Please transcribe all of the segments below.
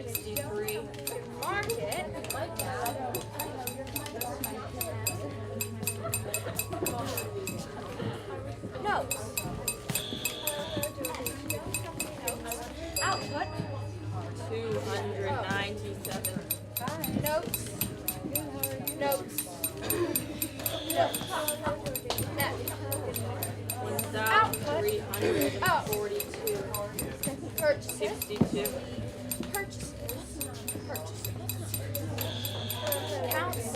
63. Market. Notes. Output. 297. Notes. Notes. Notes. Net. 1,342. Purchases. 62. Purchases. Purchases. Counts.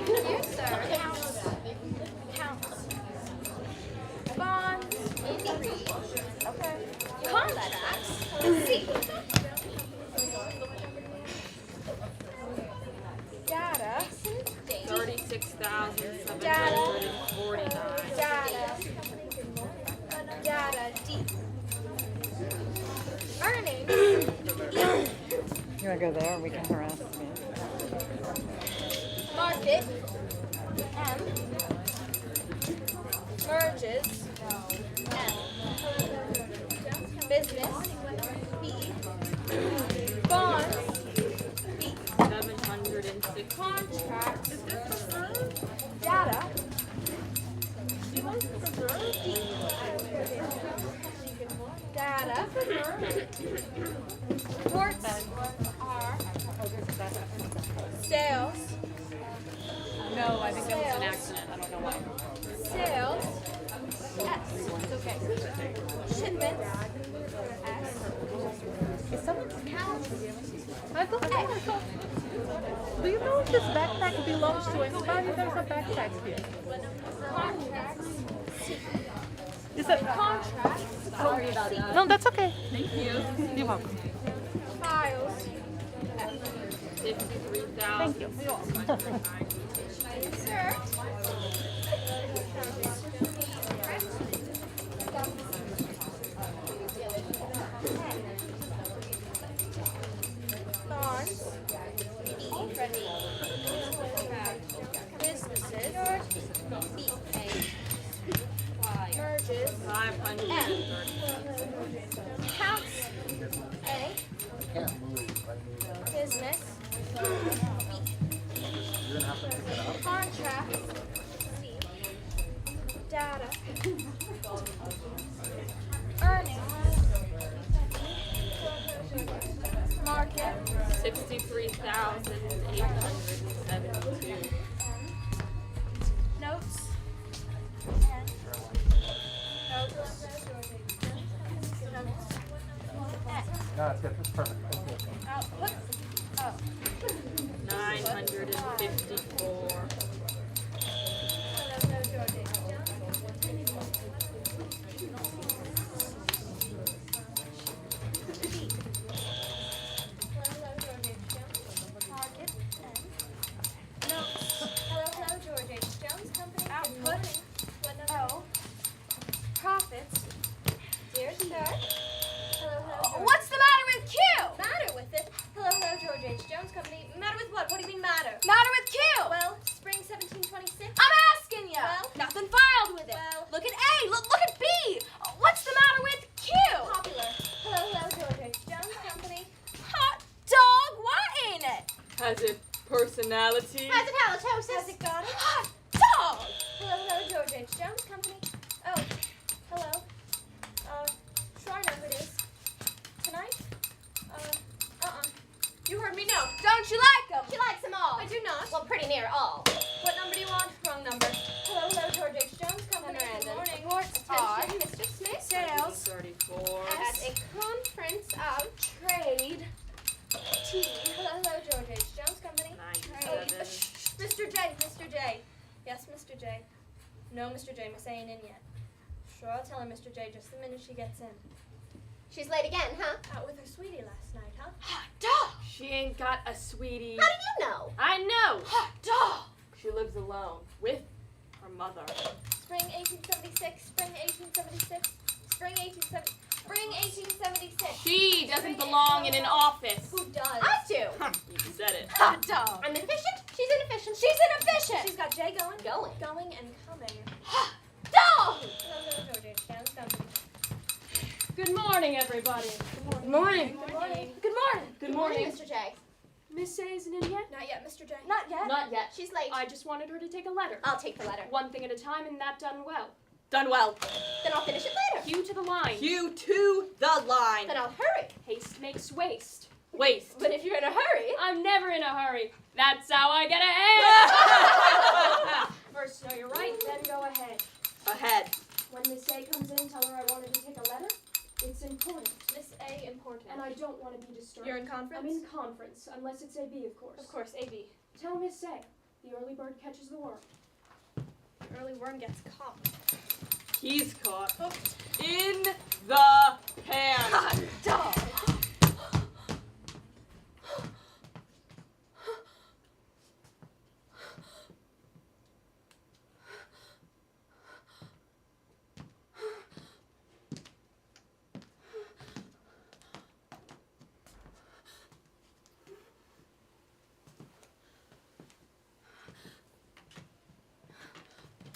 Yes, sir. Counts. Counts. Bonds. Increase. Okay. Contracts. C. Data. 36,749. Data. Data. D. Earnings. You want to go there and we can harass me? Market. M. Merges. M. Business. B. Bonds. B. 706. Contracts. Data. Data. Reports are sales. No, I think that was an accident. I don't know why. Sales. S. It's okay. Shipments. S. Is someone Counts. I thought do you know if this backpack belongs to anybody? There's a backpack here. Contracts. Is it? Contracts. Sorry about that. No, that's okay. Thank you. You're welcome. Files. Thank you. 53,000. You're welcome. Insert. Bonds. Ready. Businesses. B-A. Merges. 530. Counts. A. Business. B. Contracts. C. Data. Earnings. Market. 63,872. Notes. Notes. Notes. No, it's good. It's perfect. Thank you. Output. Oh. 954. Market. Notes. Hello, George H. Jones Company. Output. Oh. Profits. Dear sir. Hello, what's the matter with Q? Matter with it? Hello, George H. Jones Company. Matter with what? What do you mean matter? Matter with Q. Well, spring 1726. I'm asking you. Well, nothing filed with it. Well, look at A. Look at B. What's the matter with Q? Popular. Hello, George H. Jones Company. Hot dog. What ain't it? Has it personality? Has it halitosis? Has it got it? Hot dog. Hello, George H. Jones Company. Oh, hello. Sure enough it is. Tonight? You heard me no. Don't you like them? She likes them all. I do not. Well, pretty near all. What number do you want? Wrong number. Hello, George H. Jones Company. Good morning. Reports are Mr. Smith. Sales 34. at a conference of trade. T. Hello, George H. Jones Company. 97. Mr. J. Yes, Mr. J. No, Mr. J. Miss ain't in yet. Sure, I'll tell her, Mr. J, just the minute she gets in. She's late again, huh? Out with her sweetie last night, huh? Hot dog! She ain't got a sweetie. How do you know? I know. Hot dog! She lives alone with her mother. Spring 1876, spring 1876, spring 1876, spring 1876. She doesn't belong in an office. Who does? I do. You said it. Hot dog. I'm inefficient. She's inefficient. She's inefficient. She's got J going. Going and coming. Hot dog! Hello, George H. Jones Company. Good morning, everybody. Good morning. Good morning. Good morning. Good morning. Mr. J. Miss A isn't in yet? Not yet, Mr. J. Not yet. Not yet. She's late. I just wanted her to take a letter. I'll take the letter. One thing at a time, and that done well. Done well. Then I'll finish it later. Cue to the line. Cue to the line. Then I'll hurry. Haste makes waste. Waste. But if you're in a hurry... I'm never in a hurry. That's how I get ahead. First know you're right, then go ahead. Ahead. When Miss A comes in, tell her I wanted to take a letter. It's important. Miss A, important. And I don't want to be disturbed. You're in conference? I'm in conference, unless it's AB, of course. Of course, AB. Tell Miss A, the early bird catches the worm. The early worm gets caught. He's caught. In the pan. Dog.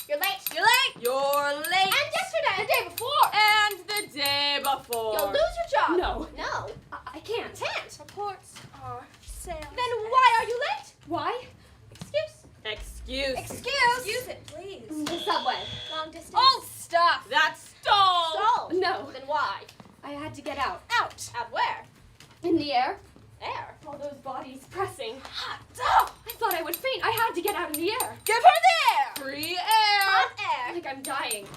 You're late. You're late. You're late. And yesterday. The day before. And the day before. You'll lose your job. No. No. I can't. Can't. Reports are sales. Then Why are you late? Why? Excuse. Excuse. Excuse it, please. The subway. Long distance. Old stuff. That's stall. Stall. No. Then why? I had to get out. Out. Out where? In the air. There. All those bodies pressing. Hot. I thought I would faint. I had to get out in the air. Give her the air. Free air. Hot air. Like I'm dying.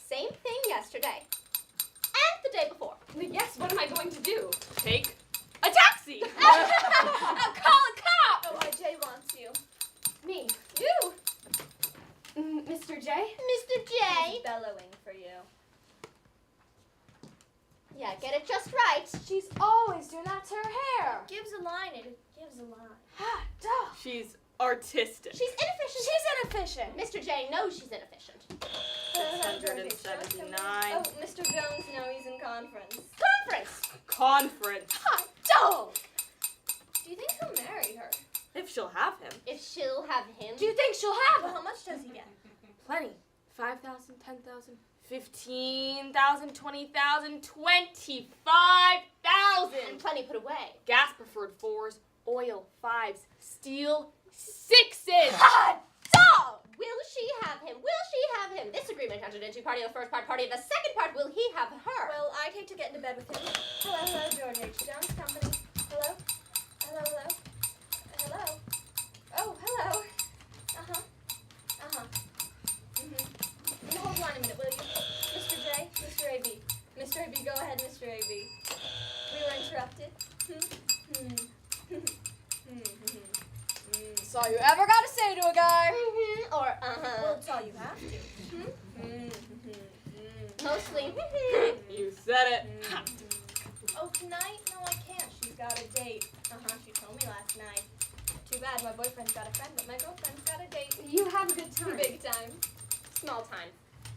Same thing yesterday. And the day before. Yes, what am I going to do? Take a taxi. Call a cop. OIJ wants you. Me. You. Mr. J? Mr. J. He's bellowing for you. Yeah, get it just right. She's always doing that to her hair. Gives a line and it gives a line. Ah, duh. She's artistic. She's inefficient. She's inefficient. Mr. J knows she's inefficient. 679. Oh, Mr. Jones knows he's in conference. Conference! Conference. Hot dog! Do you think he'll marry her? If she'll have him. If she'll have him? Do you think she'll have Well, him? how much does he get? Plenty. 5,000, 10,000, 15,000, 20,000, 25,000. And plenty put away. Gas preferred 4s, oil 5s, steel 6s. Hot dog! Will she have him? Will she have him? This agreement entered into party of the first part, party of the second part. Will he have her? Well, I hate to get into bed with him. Hello, George H. Jones Company. Hello? Hello? Hello? Oh, hello. Uh-huh. Uh-huh. Mm-hmm. Hold on a minute, will you? Mr. J, Mr. A.B. Mr. A.B., go ahead, Mr. A.B. We were interrupted. That's all you ever got to say to a guy. Mm-hmm. Or, uh-huh. Well, it's all you have to. Mostly, You said it. Oh, tonight? No, I can't. She's got a date. She told me last night. Too bad my boyfriend's got a friend, but my girlfriend's got a date. You have a good time. big time. Small time.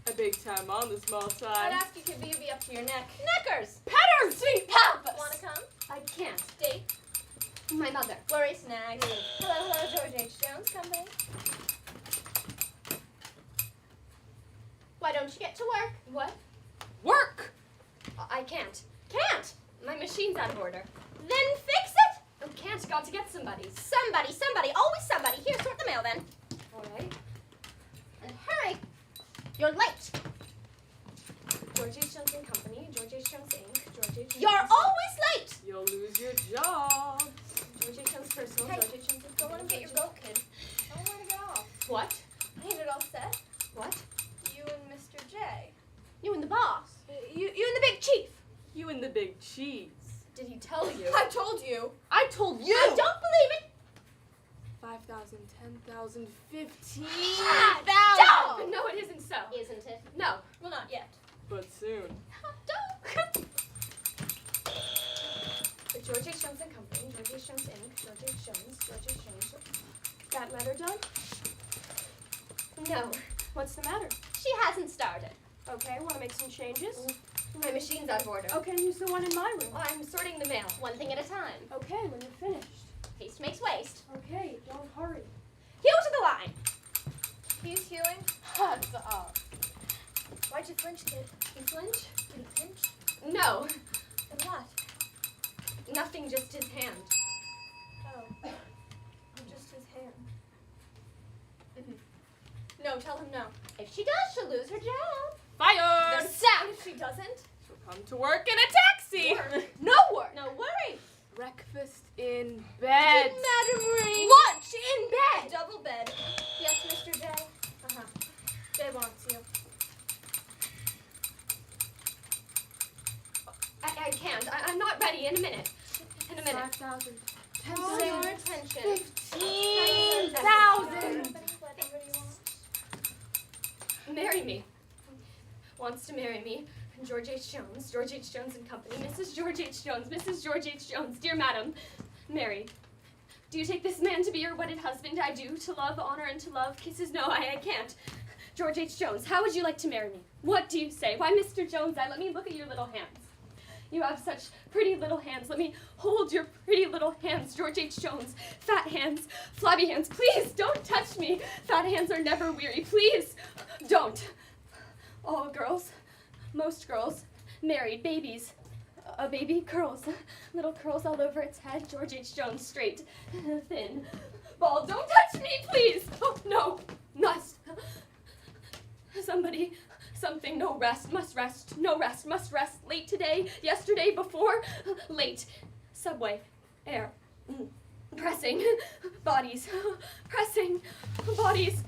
A big time on the small I'd time. ask you, could you be up to your neck? Knickers! Petters! Sweet pampus! Wanna come? I can't. Date? My mother. Flurry snag. Hello, George H. Jones Company. Why don't you get to work? What? Work. I can't. Can't. My machine's out of order. Then fix it. I can't. Got to get somebody's. Somebody, always somebody. Here, sort the mail then. All right. And hurry. You're late. George H. Jones and Company. George H. Jones Inc. George H. Jones. You're always late. You'll lose your job. George H. Jones Personal. Hey, George H. Jones. Go on and get your boat, kid. Tell him where to get off. What? Ain't it all set? What? You and Mr. J. You and the boss. You and the big chief. You and the big cheese. Did he tell you? I told you. I told you. I don't believe it. 5,000, 10,000, Hot 15,000. dog! No, it isn't so. Isn't it? No. Well, not yet. But soon. Hot dog. George H. Jones and Company. George H. Jones Inc. George H. Jones. George H. Jones. That letter done? No, What's the matter? she hasn't started. Okay, want to make some changes? My machine's out of order. Okay, use the one in my room. I'm sorting the mail, one thing at a time. Okay, when you're finished. Haste makes waste. Okay, don't hurry. Hew to the line. He's hewing. Hot dog. Why'd you flinch, kid? You flinch? Did he pinch? No. Then what? Nothing, just his hand. Oh. Just his hand. No, tell him no. If she does, she'll lose her job. Fired! Then sack if she doesn't. She'll come to work in a taxi! No work. No worry. Breakfast in bed. Madam Ring. Lunch in bed. Double bed. Yes, Mr. J. Uh-huh. Jay wants you. I can't. I'm not ready. In a minute. In a minute. 5,000. Say Your attention. 15,000. Let everybody want. Marry me. Wants to marry me. George H. Jones, George H. Jones and Company. Mrs. George H. Jones, Mrs. George H. Jones. Dear Madam, married. Do you take this man to be your wedded husband? I do. To love, honor, and to love. Kisses, no, I can't. George H. Jones, how would you like to marry me? What do you say? Why, Mr. Jones, let me look at your little hands. You have such pretty little hands. Let me hold your pretty little hands. George H. Jones, fat hands, flabby hands. Please don't touch me. Fat hands are never weary. Please don't. All girls, most girls, married, babies. A baby, curls, little curls all over its head. George H. Jones, straight, thin, bald. Don't touch me, please. Oh, no, must. Somebody, something, no rest, must rest, no rest, must rest. Late today, yesterday, before, late. Subway, air, pressing, bodies, pressing, bodies,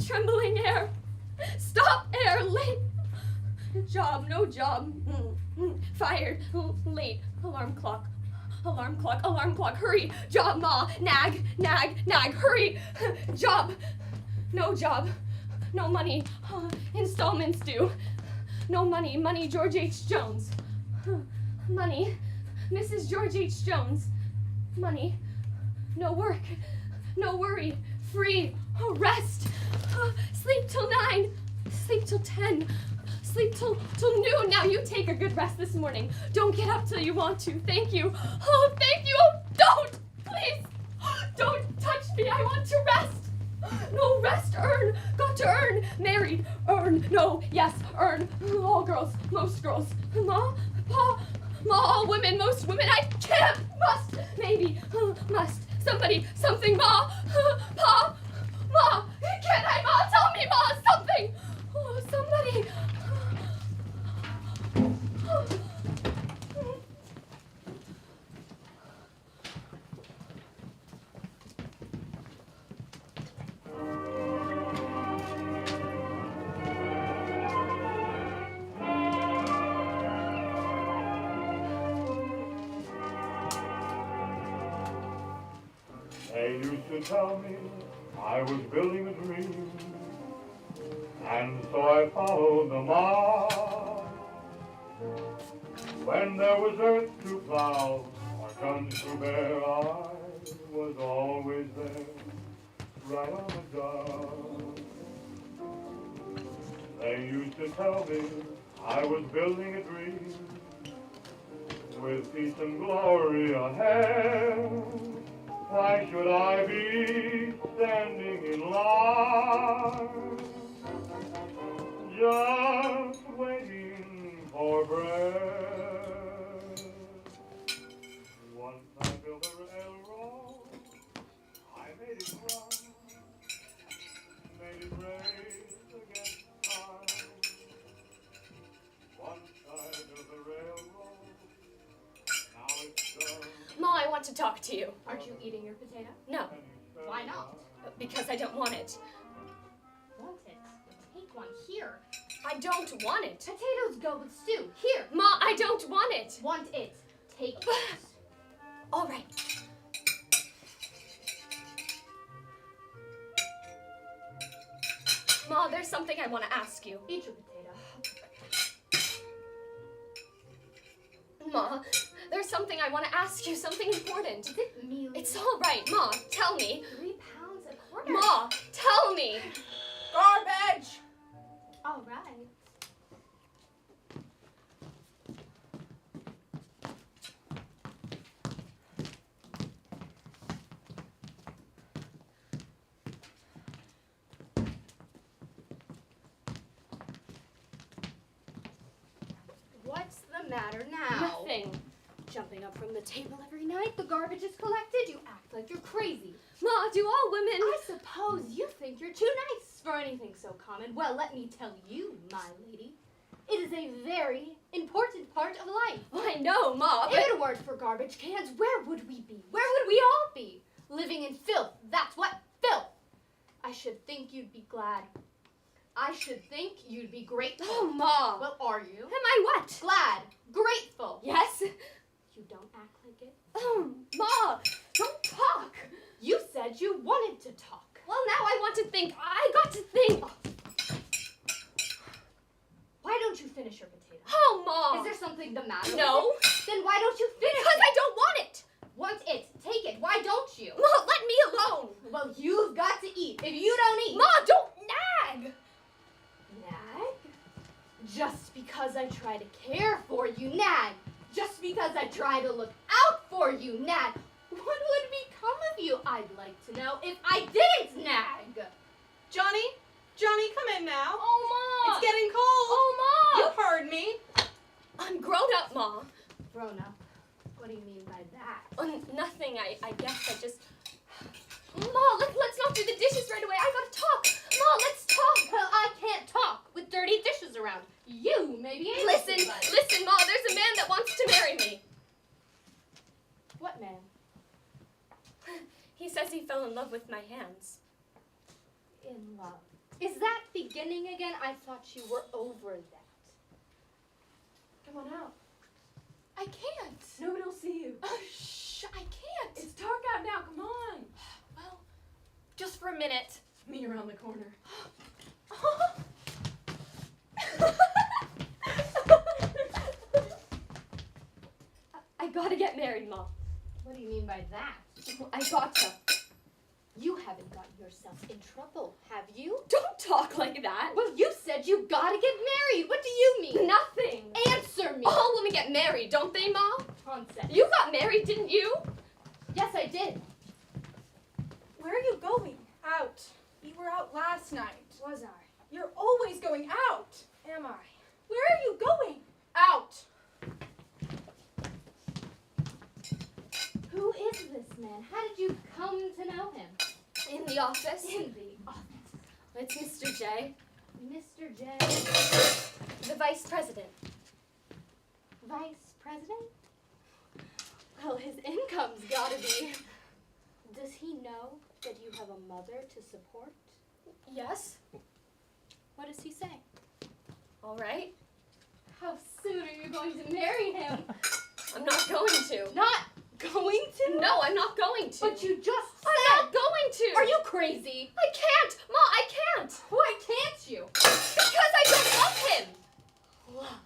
trembling air. Stop, air, late. Job, no job. Fired, late. Alarm clock, alarm clock, alarm clock. Hurry, job, ma. Nag, nag, nag. Hurry, job. No job. No money. Installments due. No money. Money, George H. Jones. Money, Mrs. George H. Jones. Money. No work. No worry. Free. Rest. Sleep till 9. Sleep till 10. Sleep till noon. Now you take a good rest this morning. Don't get up till you want to. Thank you. Oh, thank you. Oh, don't. Please. Don't touch me. I want to rest. No, rest, earn. Got to earn. Married, earn. No, yes, earn. All girls, most girls. Ma, pa, ma, all women, most women. I can't. Must. Maybe. Must. Somebody, something, ma, pa, ma. Can't I, ma? Tell me, ma, something. Oh, somebody. They used to tell me I was building a dream, and so I followed them on. When there was earth to plow or guns to bear, I was always there, right on the job. They used to tell me I was building a dream, with peace and glory ahead. Why should I be standing in line, just waiting for breath? Once I built a railroad, I made it run, made it race against time. Once I built a railroad, now it's done. Ma, I want to talk to you. Aren't you eating your potato? No, Why not? because I don't want it. Want it? Take one here. I don't want it. Potatoes go with stew. Here. Ma, I don't want it. Want it? Take it. All right. Ma, there's something I want to ask you. Eat your potato. Ma, there's something I want to ask you, something important. Is it mealy? It's all right, Ma, tell me. 3 pounds a quarter. Ma, tell me. Garbage! All right. matter now? Nothing. Jumping up from the table every night, the garbage is collected, you act like you're crazy. Ma, do all women... I suppose you think you're too nice for anything so common. Well, let me tell you, my lady, it is a very important part of life. Oh, I know, Ma, If it weren't for garbage cans, where would we be? Where would we all be? Living in filth. That's what, filth. I should think you'd be glad. I should think you'd be grateful. Oh, Ma. Well, are you? Am I what? Glad. Grateful. Yes? You don't act like it. Oh, Ma, don't talk. You said you wanted to talk. Well, now I want to think. I got to think. Why don't you finish your potato? Oh, Ma. Is there something the matter No. with it? Then why don't you finish Because it? I don't want it. Want it. Take it. Why don't you? Ma, let me alone. Well, you've got to eat. If you don't eat... Ma, don't nag. Nag? Just because I try to care for you, nag. Just because I try to look out for you, nag. What would become of you, I'd like to know, if I didn't nag? Johnny? Johnny, come in now. Oh, Ma. It's getting cold. Oh, Ma. You heard me. I'm grown up, Ma. Grown up. What do you mean by that? Nothing. I guess I just... Ma, let's not do the dishes right away. I gotta talk. Ma, let's talk. Well, I can't talk with dirty dishes around. You may be able Listen, to, but... listen, Ma, there's a man that wants to marry me. What man? He says he fell in love with my hands. In love. Is that beginning again? I thought you were over that. Come on out. I can't. Nobody will see you. Shh, I can't. It's dark out now. Come on. Well, just for a minute. Me around the corner. I gotta get married, Ma. What do you mean by that? I gotta. You haven't gotten yourself in trouble, have you? Don't talk like that. Well, you said you gotta get married. What do you mean? Nothing. Answer me. All women get married, don't they, Ma? Nonsense. You got married, didn't you? Yes, I did. Where are you going? Out. You were out last night. Was I? You're always going out. Am I? Where are you going? Out. Who is this man? How did you come to know him? In the office. In the office. It's Mr. J, Mr. J. the vice president. Vice President? Well, his income's gotta be. Does he know that you have a mother to support? Yes. What does he say? All right. How soon are you going to marry him? I'm not going to. Not going to? No, I'm not going to. But you just I'm not going to. Are you crazy? I can't. Ma, I can't. Why can't you? Because I don't love him. Love.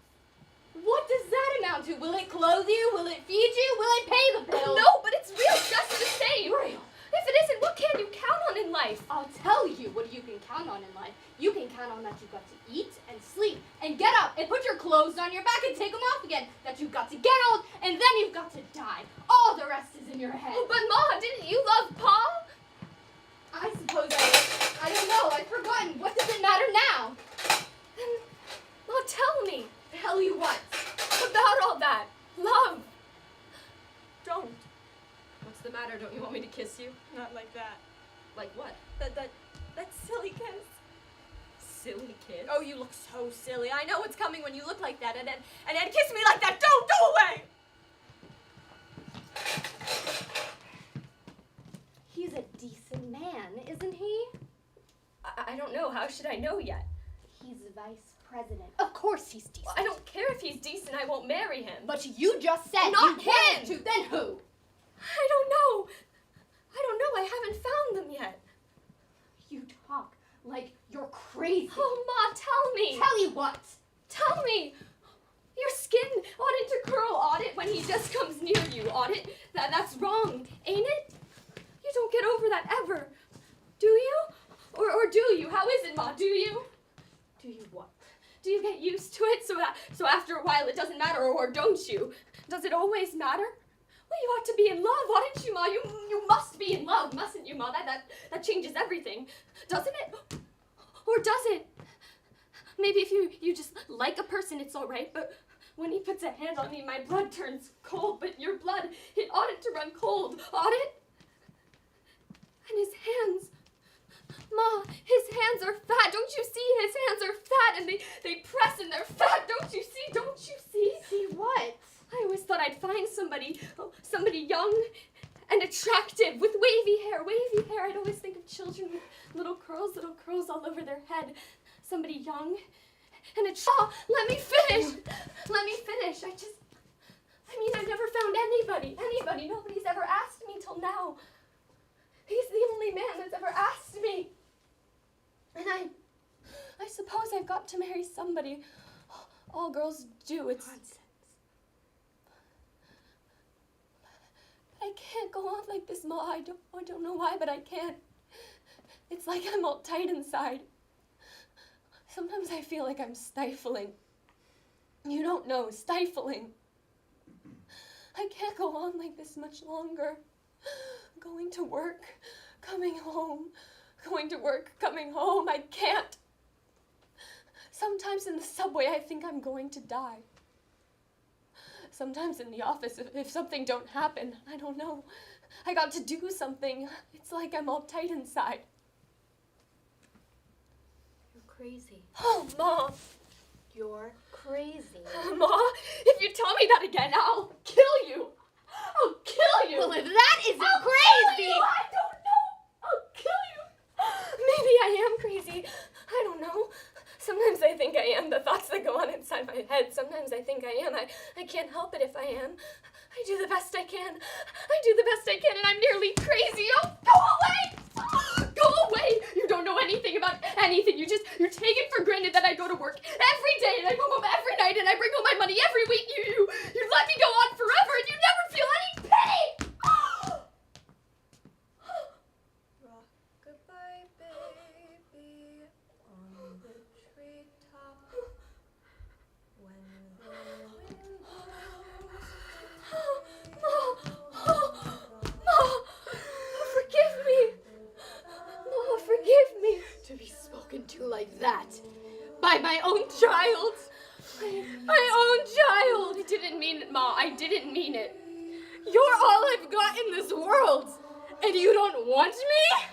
What does that amount to? Will it clothe you? Will it feed you? Will it pay the bills? No, but it's real just the same. Real. If it isn't, what can you count on in life? I'll tell you what you can count on in life. You can count on that you've got to eat and sleep and get up and put your clothes on your back and take them off again. That you've got to get old and then you've got to die. All the rest is in your head. But Ma, didn't you love Pa? I suppose I don't know. I've forgotten. What does it matter now? Then, Ma, tell me Tell you what? about all that. Love. Don't. What's the matter? Don't you want me to kiss you? Not like that. Like what? That silly kiss. Silly kid. Oh, you look so silly. I know what's coming when you look like that. And then kiss me like that. Don't go away. He's a decent man, isn't he? I don't know. How should I know yet? He's vice president. Of course he's decent. Well, I don't care if he's decent. I won't marry him. But you just said Not you wanted him! to. Then who? I don't know. I haven't found them yet. You talk like you're crazy. Oh, Ma, tell me. Tell you what? Tell me. Your skin oughtn't to curl, ought it, when he just comes near you, ought it? That's wrong, ain't it? You don't get over that ever. Do you? Or do you? How is it, Ma? Do you? Do you what? Do you get used to it so after a while it doesn't matter, or don't you? Does it always matter? Well, you ought to be in love, oughtn't you, Ma? You must be in love, mustn't you, Ma? That changes everything. Doesn't it? Or does it? Maybe if you just like a person, it's all right, but When he puts a hand on me, my blood turns cold, but your blood, it oughtn't to run cold, ought it? And his hands, Ma, his hands are fat. Don't you see? His hands are fat, and they press and they're fat. Don't you see? Don't you see? See what? I always thought I'd find somebody young and attractive with wavy hair. I'd always think of children with little curls all over their head. Somebody young and let me finish. I've never found anybody. Nobody's ever asked me till now. He's the only man that's ever asked me. And I suppose I've got to marry somebody. All girls do. It's nonsense. But I can't go on like this, Ma. I don't know why, but I can't. It's like I'm all tight inside. Sometimes I feel like I'm stifling. You don't know, stifling. I can't go on like this much longer. Going to work, coming home. Going to work, coming home. I can't. Sometimes in the subway, I think I'm going to die. Sometimes in the office, if something don't happen, I don't know. I got to do something. It's like I'm all tight inside. You're crazy. Oh, Ma. You're crazy. Ma, if you tell me that again, I'll kill you. I'll kill you. Well, if that isn't I'll crazy. Kill you. I don't know. I'll kill you. Maybe I am crazy. I don't know. Sometimes I think I am. The thoughts that go on inside my head. Sometimes I think I am. I can't help it if I am. I do the best I can. And I'm nearly crazy. Oh, go away. Go away. You don't know anything about anything. You take it for granted that I go to work every day and I go home every night and I bring home my money every week. You let me go on forever and you never feel any pity. Rock goodbye, baby, on the treetop. When the wind Forgive me. To be spoken to like that by my own child. My own child. I didn't mean it, Ma. I didn't mean it. You're all I've got in this world, and you don't want me?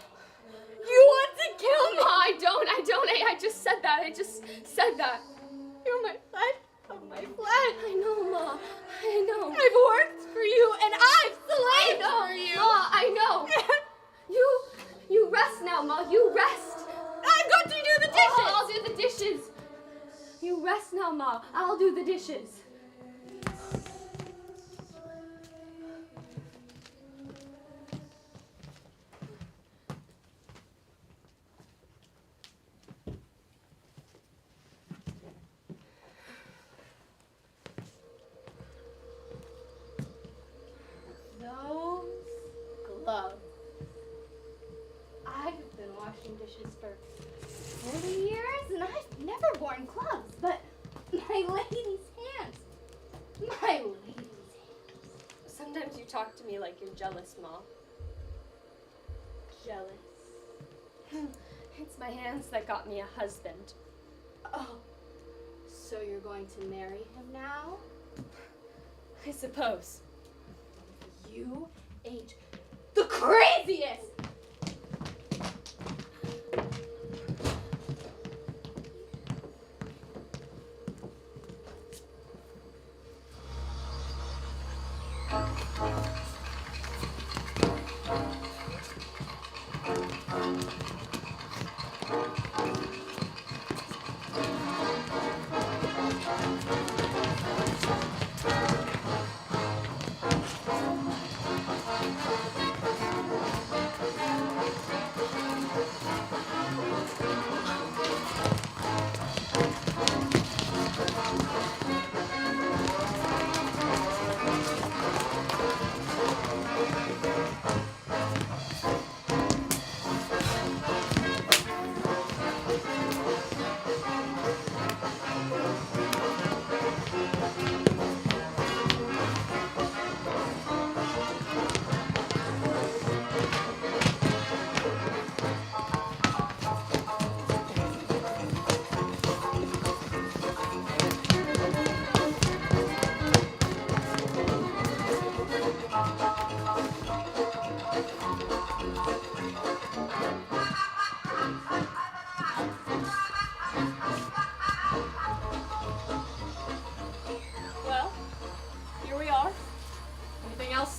You want to kill me? Ma, I don't. I just said that. You're my flesh of my flesh. I know, Ma. I know. I've worked for you, and I've slaved for you. Ma, I know. You rest now, Ma. You rest. I've got to do the dishes. Oh, I'll do the dishes. You rest now, Ma. I'll do the dishes. Those gloves. I've been washing dishes for 40 years, and I've never worn gloves, but my lady's hands. My lady's hands. Sometimes you talk to me like you're jealous, Ma. Jealous. It's my hands that got me a husband. Oh, so you're going to marry him now? I suppose. You ain't the craziest!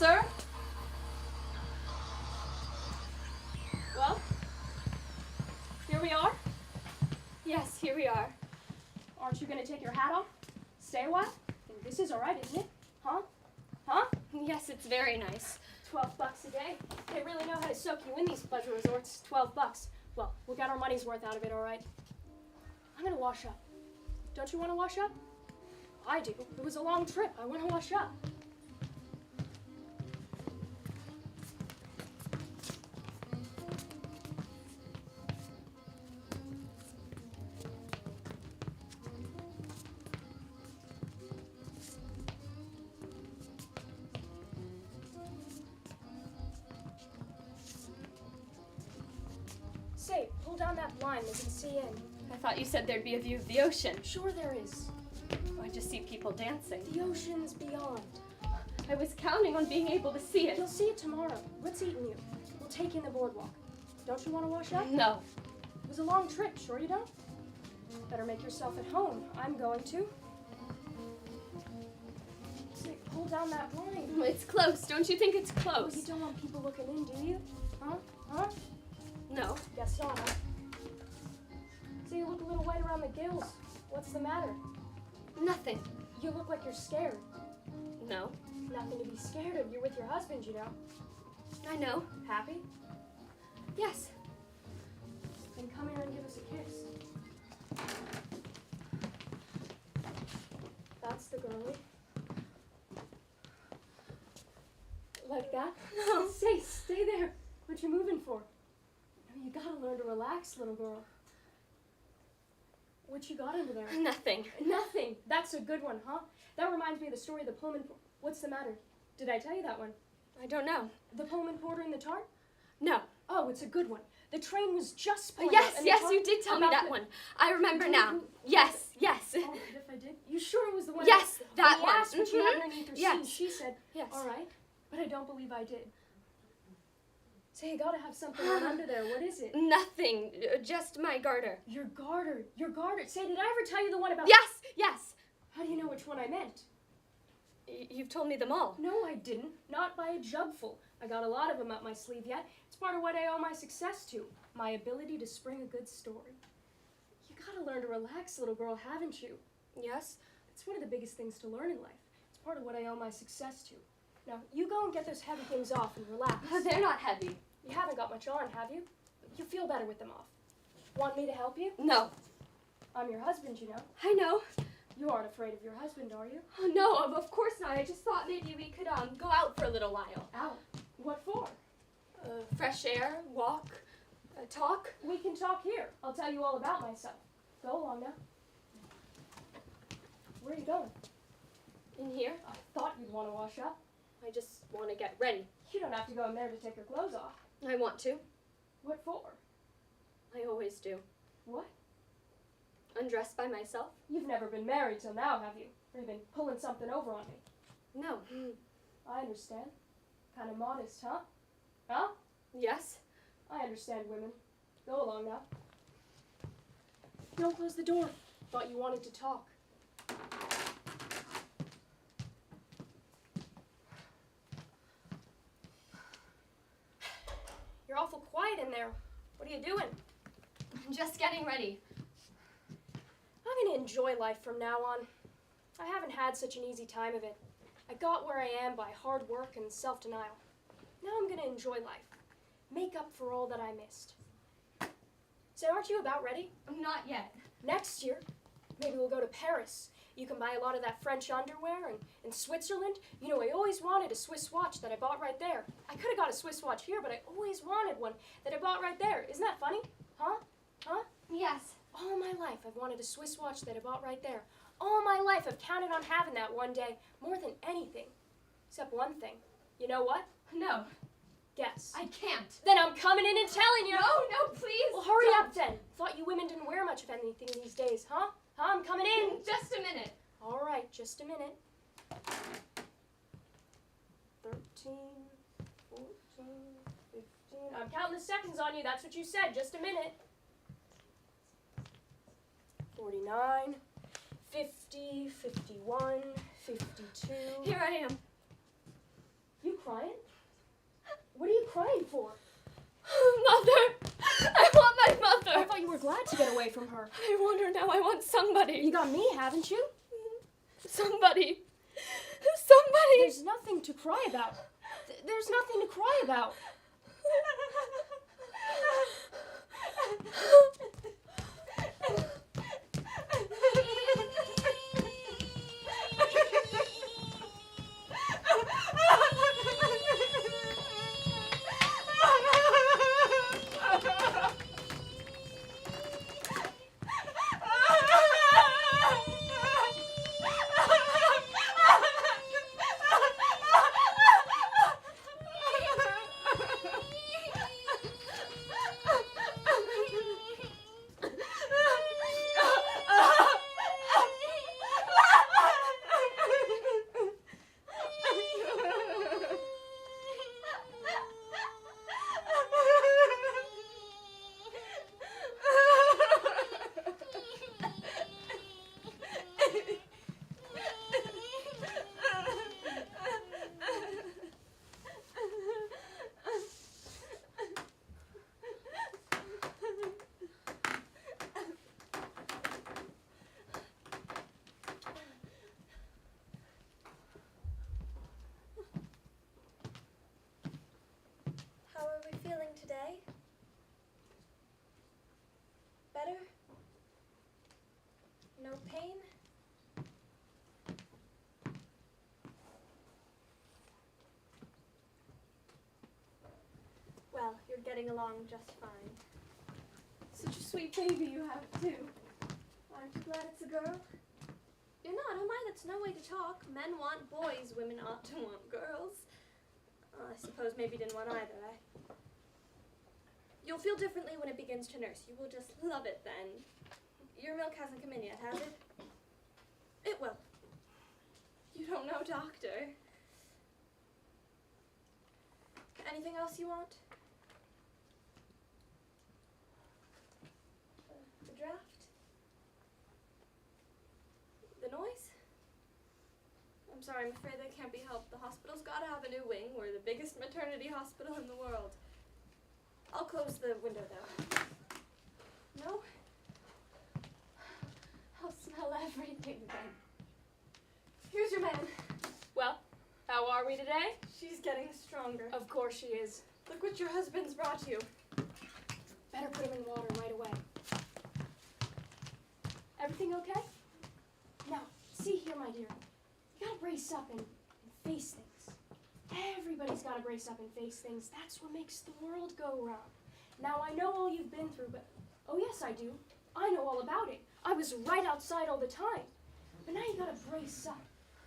Sir? Well? Here we are? Yes, here we are. Aren't you going to take your hat off? Stay a while? This is all right, isn't it? Huh? Huh? Yes, it's very nice. $12 a day. They really know how to soak you in these pleasure resorts. $12. Well, we'll get our money's worth out of it, all right? I'm going to wash up. Don't you want to wash up? I do. It was a long trip. I want to wash up. Say, pull down that blind. They can see in. I thought you said there'd be a view of the ocean. Sure there is. I just see people dancing. The ocean's beyond. I was counting on being able to see it. You'll see it tomorrow. What's eating you? We'll take you in the boardwalk. Don't you want to wash up? No. It was a long trip. Sure you don't? Better make yourself at home. I'm going to. Say, pull down that blind. It's close. Don't you think it's close? Oh, you don't want people looking in, do you? Huh? Huh? No. Guess not, huh? So you look a little white around the gills. What's the matter? Nothing. You look like you're scared. No. Nothing to be scared of. You're with your husband, you know. I know. Happy? Yes. Then come here and give us a kiss. That's the girlie. Like that? No. Stay there. What you moving for? You gotta learn to relax, little girl. What you got under there? Nothing. Nothing. That's a good one, huh? That reminds me of the story of the Pullman. What's the matter? Did I tell you that one? I don't know. The Pullman porter in the tart? No. Oh, it's a good one. The train was just pulling out, and yes, you did tell me that one. I remember now. Yes. Oh, but if I did? You sure it was the one? Yes, that one. Asked what you had underneath her seat. She said, yes. All right, but I don't believe I did. Say, you gotta have something right under there. What is it? Nothing. Just my garter. Your garter. Your garter. Say, did I ever tell you the one about... Yes. How do you know which one I meant? You've told me them all. No, I didn't. Not by a jugful. I got a lot of them up my sleeve yet. It's part of what I owe my success to. My ability to spring a good story. You gotta learn to relax, little girl, haven't you? Yes. It's one of the biggest things to learn in life. It's part of what I owe my success to. Now, you go and get those heavy things off and relax. They're not heavy. You haven't got much on, have you? You feel better with them off. Want me to help you? No. I'm your husband, you know. I know. You aren't afraid of your husband, are you? Oh, no, of course not. I just thought maybe we could go out for a little while. Out? What for? Fresh air, walk, talk. We can talk here. I'll tell you all about myself. Go along now. Where are you going? In here. I thought you'd want to wash up. I just want to get ready. You don't have to go in there to take your clothes off. I want to. What for? I always do. What? Undress by myself. You've never been married till now, have you? Or you've been pulling something over on me? No. I understand. Kind of modest, huh? Huh? Yes. I understand women. Go along now. Don't close the door. Thought you wanted to talk. You're awful quiet in there. What are you doing? Just getting ready. I'm gonna enjoy life from now on. I haven't had such an easy time of it. I got where I am by hard work and self-denial. Now I'm gonna enjoy life. Make up for all that I missed. Say, aren't you about ready? Not yet. Next year, maybe we'll go to Paris. You can buy a lot of that French underwear, and in Switzerland, you know, I always wanted a Swiss watch that I bought right there. I could have got a Swiss watch here, but I always wanted one that I bought right there. Isn't that funny? Huh? Huh? Yes. All my life, I've wanted a Swiss watch that I bought right there. All my life, I've counted on having that one day, more than anything. Except one thing. You know what? No. Guess. I can't. Then I'm coming in and telling you. No, please. Well, hurry up then. Thought you women didn't wear much of anything these days, huh? Huh? I'm coming in. Just a minute. All right, just a minute. 13, 14, 15. I'm counting the seconds on you. That's what you said. Just a minute. 49, 50, 51, 52. Here I am. You crying? What are you crying for? Mother! I want my mother! I thought you were glad to get away from her. I want her now. I want somebody. You got me, haven't you? Somebody. Somebody. There's nothing to cry about. There's nothing to cry about. How are we feeling today? Better? No pain? Well, you're getting along just fine. Such a sweet baby you have, too. Aren't you glad it's a girl? You're not, am I? That's no way to talk. Men want boys, women ought to want girls. I suppose maybe you didn't want either, eh? You'll feel differently when it begins to nurse. You will just love it then. Your milk hasn't come in yet, has it? It will. You don't know, doctor. Anything else you want? The draft? The noise? I'm sorry, I'm afraid that can't be helped. The hospital's got to have a new wing. We're the biggest maternity hospital in the world. I'll close the window, though. No? I'll smell everything then. Here's your man. Well, how are we today? She's getting stronger. Of course she is. Look what your husband's brought you. Better put him in water right away. Everything okay? Now, see here, my dear. You gotta brace up and face things. Everybody's gotta brace up and face things. That's what makes the world go round. Now, I know all you've been through, but oh yes, I do. I know all about it. I was right outside all the time. But now you gotta brace up.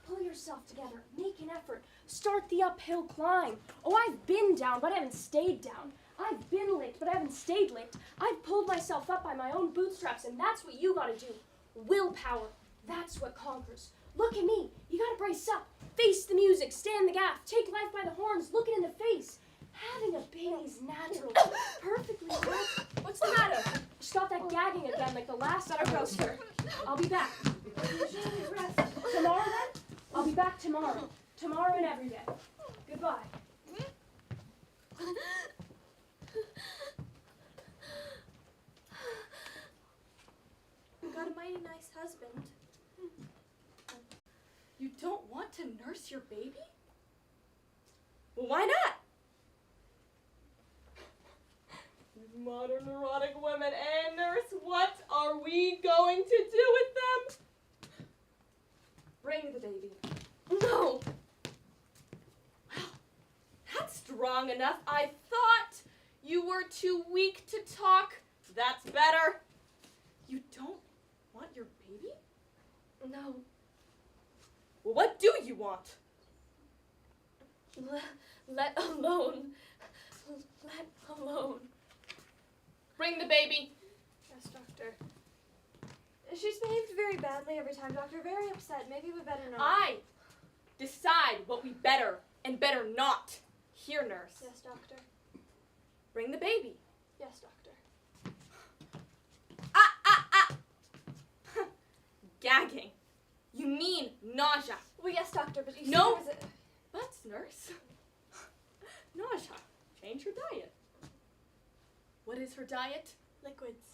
Pull yourself together. Make an effort. Start the uphill climb. Oh, I've been down, but I haven't stayed down. I've been licked, but I haven't stayed licked. I've pulled myself up by my own bootstraps, and that's what you gotta do. Willpower. That's what conquers. Look at me. You gotta brace up. Face the music. Stand the gaff. Take life by the horns. Look it in the face. Having a baby's natural. Perfectly natural. What's the matter? Stop that gagging again like the last Better roaster. I'll be back. Tomorrow then? I'll be back tomorrow. Tomorrow and every day. Goodbye. You got a mighty nice husband. You don't want to nurse your baby? Well, why not? Modern neurotic women and nurse, what are we going to do with them? Bring the baby. No. Well, that's strong enough. I thought you were too weak to talk. That's better. You don't want your baby? No. Well, what do you want? Let alone. Let alone. Bring the baby. Yes, doctor. She's behaved very badly every time, doctor. Very upset. Maybe we better not. I decide what we better and better not. Here, nurse. Yes, doctor. Bring the baby. Yes, doctor. Gagging. You mean nausea. Well, yes, doctor, but you see No. there was a... Butts, nurse. Nausea, change her diet. What is her diet? Liquids.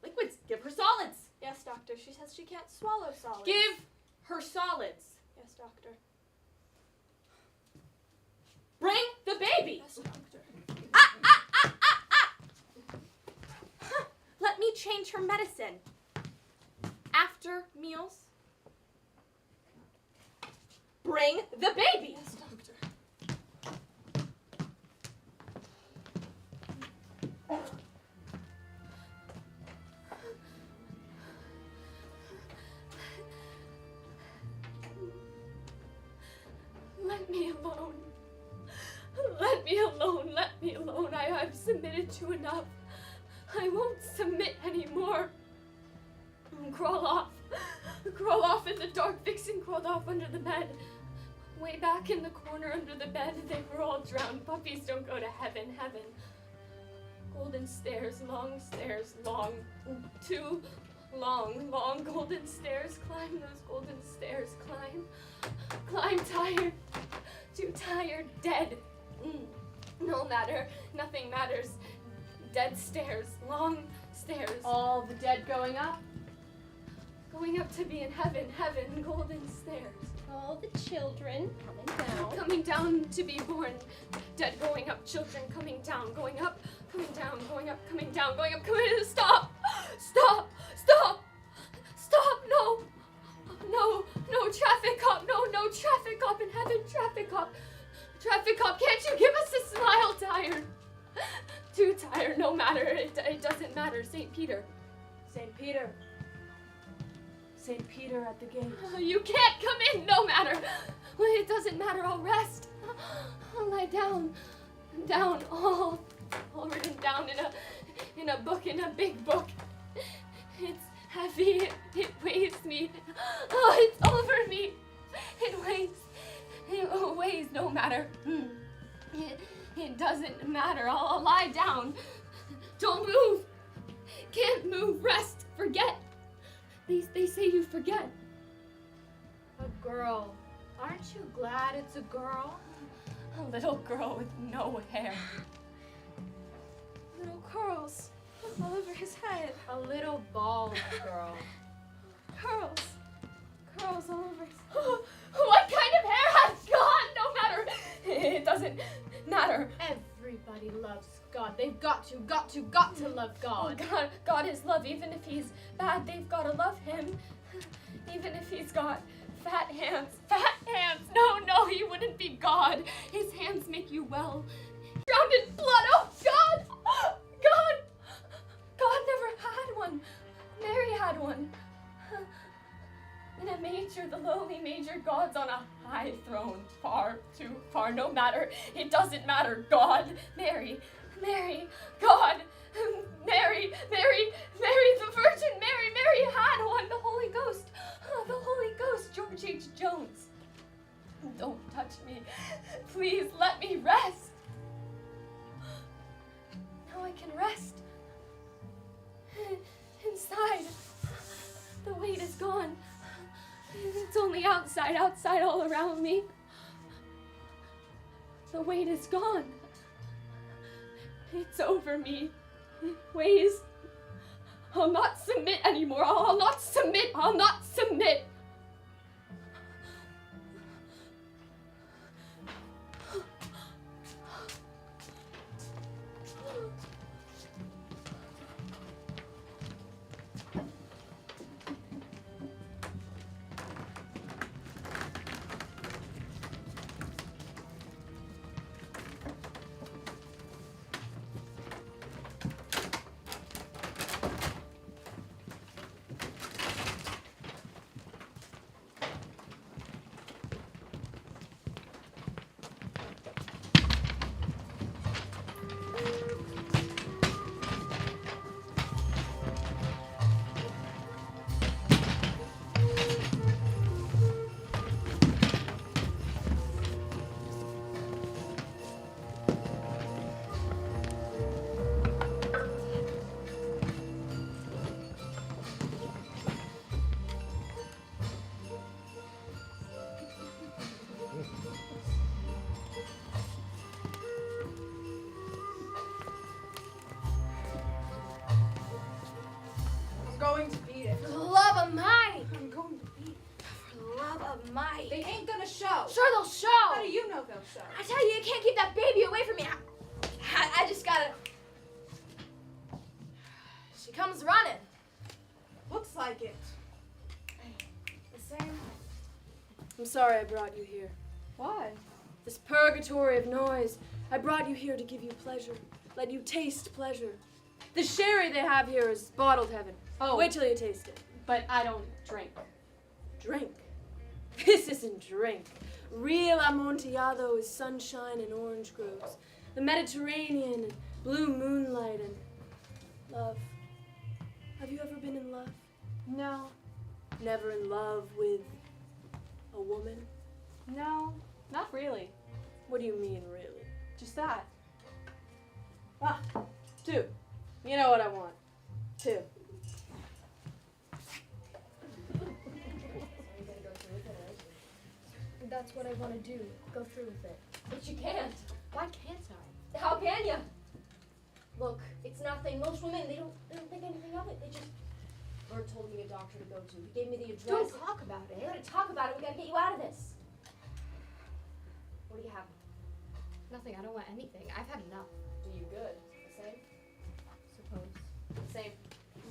Liquids. Give her solids. Yes, doctor. She says she can't swallow solids. Give her solids. Yes, doctor. Bring the baby. Yes, doctor. Let me change her medicine. After meals, bring the baby. Yes, doctor. Let me alone. Let me alone. Let me alone. I've submitted to enough. I won't submit anymore. Crawl off. Crawl off in the dark. Vixen crawled off under the bed. Way back in the corner under the bed, they were all drowned. Puppies don't go to heaven. Heaven. Golden stairs, long, too long golden stairs. Climb those golden stairs. Climb, tired. Too tired, dead. No matter, nothing matters. Dead stairs, long stairs. All the dead going up. Going up to be in heaven, golden stairs. All the children coming down. Coming down to be born. Dead going up, children coming down, going up, coming down, going up, coming down, going up, coming down. Stop! Stop! Stop! Stop! No! No! No traffic cop! No traffic cop in heaven! Traffic cop! Traffic cop, can't you give us a smile? Tired. Too tired, no matter. It doesn't matter. St. Peter. St. Peter. St. Peter at the gate. You can't come in, no matter. It doesn't matter, I'll rest. I'll lie down. Down, all written down in a book, in a big book. It's heavy, it weighs me. Oh, it's over me. It weighs, no matter. It doesn't matter, I'll lie down. Don't move. Can't move, rest, forget. They say you forget. A girl. Aren't you glad it's a girl? A little girl with no hair. Little curls all over his head. A little bald girl. Curls all over his head. What kind of hair has God? No matter. It doesn't matter. Everybody loves God. They've got to love God. God is love. Even if he's bad, they've got to love him. Even if he's got fat hands. No, he wouldn't be God. His hands make you well. Drowned in blood. Oh, God. God never had one. Mary had one. In a manger, the lowly manger, God's on a high throne. Far, too far, no matter. It doesn't matter. God, Mary, God, Mary, the Virgin Mary had one. The Holy Ghost, George H. Jones. Don't touch me. Please let me rest. Now I can rest. Inside, the weight is gone. It's only outside all around me. The weight is gone. It's over me. It weighs. I'll not submit anymore. I'll not submit. my. They ain't gonna show. Sure, they'll show. How do you know they'll show? I tell you, you can't keep that baby away from me. I just gotta. She comes running. Looks like it. The same. I'm sorry I brought you here. Why? This purgatory of noise. I brought you here to give you pleasure. Let you taste pleasure. The sherry they have here is bottled heaven. Oh. Wait till you taste it. But I don't drink. Drink. This isn't drink. Real Amontillado is sunshine and orange groves. The Mediterranean and blue moonlight and love. Have you ever been in love? No. Never in love with a woman? No, not really. What do you mean, really? Just that. Ah, 2. You know what I want. 2. That's what I want to do. Go through with it. But you can't. Why can't I? How can you? Look, it's nothing. Most women, they don't think anything of it. They just. Bert told me a doctor to go to. He gave me the address. Don't talk about We it. gotta talk about it. We gotta get you out of this. What do you have? Nothing. I don't want anything. I've had enough. Do you good? The same? Suppose. Same.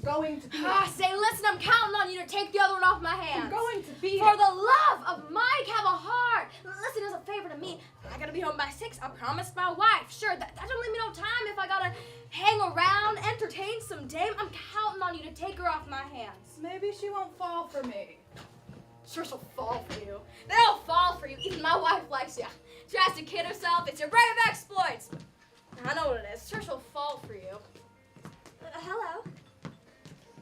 Going to be. Say, listen, I'm counting on you to take the other one off my hands. I'm going to be. For the love of Mike, have a heart. Listen, as a favor to me, I gotta be home by 6. I promised my wife. Sure, that don't leave me no time if I gotta hang around, entertain some dame. I'm counting on you to take her off my hands. Maybe she won't fall for me. Sure, she'll fall for you. They all fall for you. Even my wife likes you. She tries to kid herself. It's your brave exploits. I know what it is. Sure, she'll fall for you. Hello.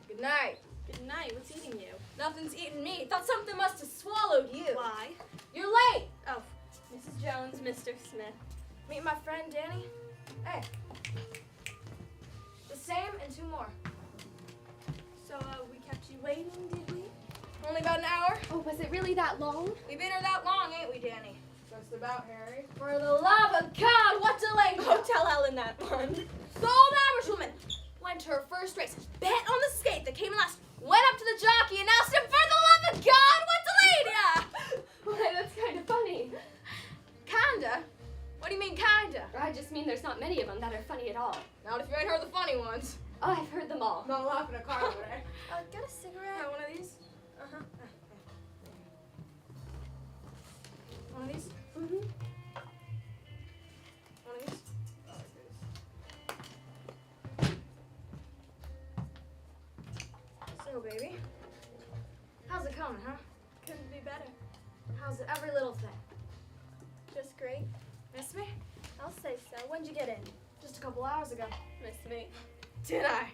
Good night. Good night. What's eating you? Nothing's eating me. Thought something must have swallowed you. Why? You're late. Oh, Mrs. Jones, Mr. Smith. Meet my friend Danny. Hey. The same and 2 more. So, we kept you waiting, did we? Only about an hour. Oh, was it really that long? We've been here that long, ain't we, Danny? Just about, Harry. For the love of God, what delayed you? Oh, tell Helen that one. The old Irish woman went to her first race, bet on the skate that came last, went up to the jockey, announced him, for the love of God, what delayed ya? Why, that's kind of funny. Kinda? What do you mean, kinda? I just mean there's not many of them that are funny at all. Not if you ain't heard the funny ones. Oh, I've heard them all. Not laughing at Carla today. Get a cigarette. Got one of these? Uh-huh. One of these? Mm-hmm. One of these? So, baby, how's it coming, huh? Couldn't be better. How's it, every little thing? Just great. Miss me? I'll say so. When'd you get in? Just a couple hours ago. Miss me. Did I?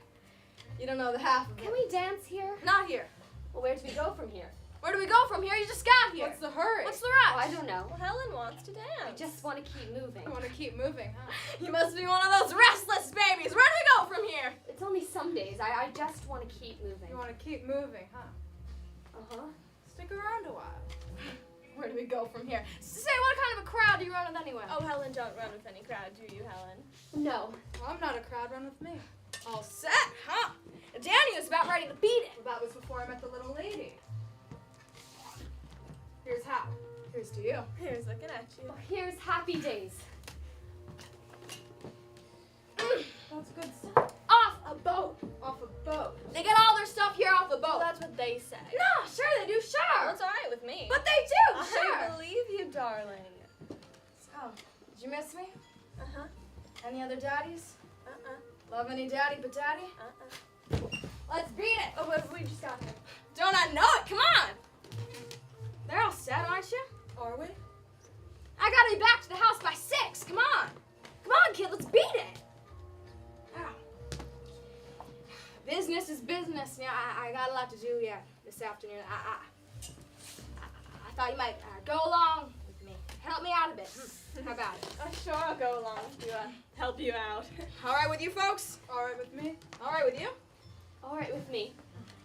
You don't know the half of it. Can we dance here? Not here. Well, where do we go from here? Where do we go from here? You just got here. What's the hurry? What's the Oh, rush? I don't know. Well, Helen wants to I dance. just want to keep moving. I want to keep moving, huh? You must be one of those restless babies. Where do we go from here? It's only some days. I just want to keep moving. You want to keep moving, huh? Uh-huh. Stick around a while. Where do we go from here? Say, what kind of a crowd do you run with anyway? Oh, Helen, don't run with any crowd, do you, Helen? No. Well, I'm not a crowd. Run with me. All set, huh? Danny was about ready to beat it. Well, that was before I met the little lady. Here's how. Here's to you. Here's looking at you. Oh, here's happy days. That's good stuff. Off a boat. Off a boat. They get all their stuff here off the Well, boat. that's what they say. No, sure they do, sure. Well, it's all right with me. But they do, I sure. believe you, darling. So, did you miss me? Uh-huh. Any other daddies? Uh-uh. Love any daddy but daddy? Uh-uh. Let's beat it. Oh, but we just got here. Don't I know it? Come on. They're all set, aren't you? Are we? I gotta be back to the house by 6. Come on. Come on, kid. Let's beat it. Ow. Business is business. Yeah, I got a lot to do yet this afternoon. I thought you might go along with me. Help me out a bit. How about it? Sure, I'll go along to help you out. All right with you folks? All right with me? All right with you? All right with me.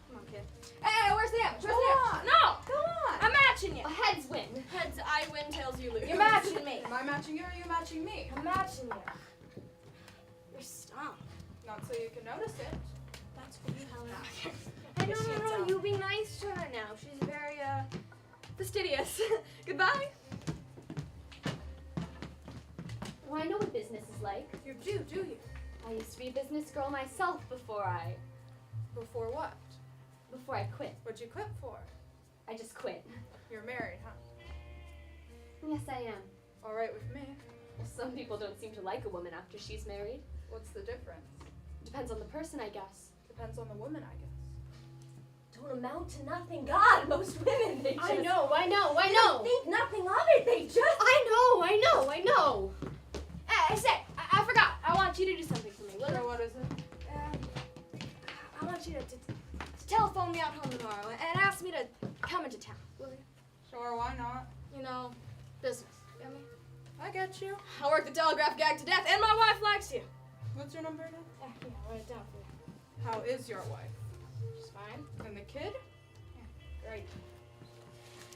Come on, kid. Hey, where's the image? Where's Go the on. image? No. Go on. I'm matching you. Heads win. Heads, I win, tails, you lose. You're matching me. Am I matching you or are you matching me? I'm matching you. You're stumped. Not so you can notice it. That's for you, Helen. I Hey, no, you be nice to her now. She's very, Fastidious. Goodbye. Well, I know what business is like. You do you? I used to be a business girl myself before I Before what? quit. What'd you quit for? I just quit. You're married, huh? Yes, I am. All right with me. Well, some people don't seem to like a woman after she's married. What's the difference? Depends on the person, I guess. Depends on the woman, I guess. Don't amount to nothing. God, most women, they just... I know. think nothing of it. They just... I know. Hey, I forgot. I want you to do something for me. Will Sure, you? what is it? I want you to telephone me out home tomorrow and ask me to come into town. Will you? Sure, why not? You know, business. Get me? I get you. I work the telegraph gag to death, and my wife likes you. What's your number again? Yeah, I'll write it down for you. How is your wife? She's fine. And the kid? Great.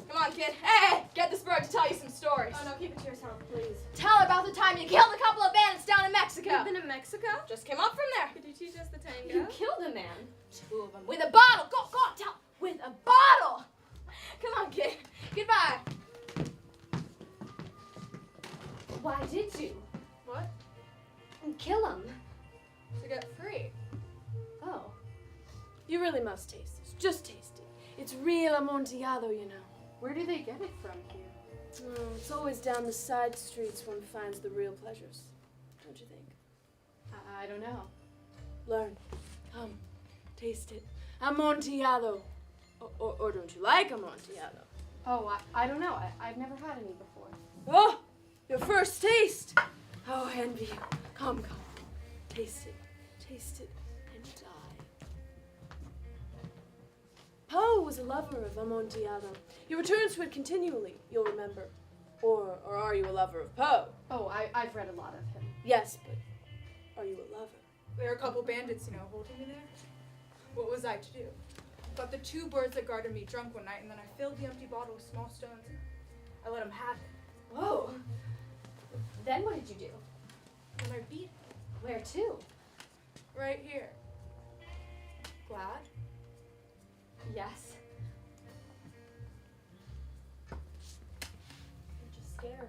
Come on, kid. Hey, get this bird to tell you some stories. Oh, no, keep it to yourself, please. Tell her about the time you killed a couple of bandits down in Mexico. You've been in Mexico? Just came up from there. Could you teach us the tango? You killed a man. 2 of them. With a bottle. Go on, tell. With a bottle. Come on, kid. Goodbye. Why did you? What? Kill him. To get free. Oh. You really must taste this. Just taste it. It's real amontillado, you know. Where do they get it from here? Oh, it's always down the side streets one finds the real pleasures. Don't you think? I don't know. Learn. Come. Taste it. Amontillado. Or don't you like amontillado? Oh, I don't know. I've never had any before. Oh! Your first taste! Oh, I envy you. Come. Taste it. Taste it. And die. Poe was a lover of amontillado. He returns to it continually, you'll remember. Or are you a lover of Poe? Oh, I've read a lot of him. Yes, but are you a lover? There were a couple bandits, holding me there. What was I to do? Got the 2 birds that guarded me drunk one night, and then I filled the empty bottle with small stones. I let them have it. Whoa. Then what did you do? And I beat him. Where to? Right here. Glad? Yes. You're just scared.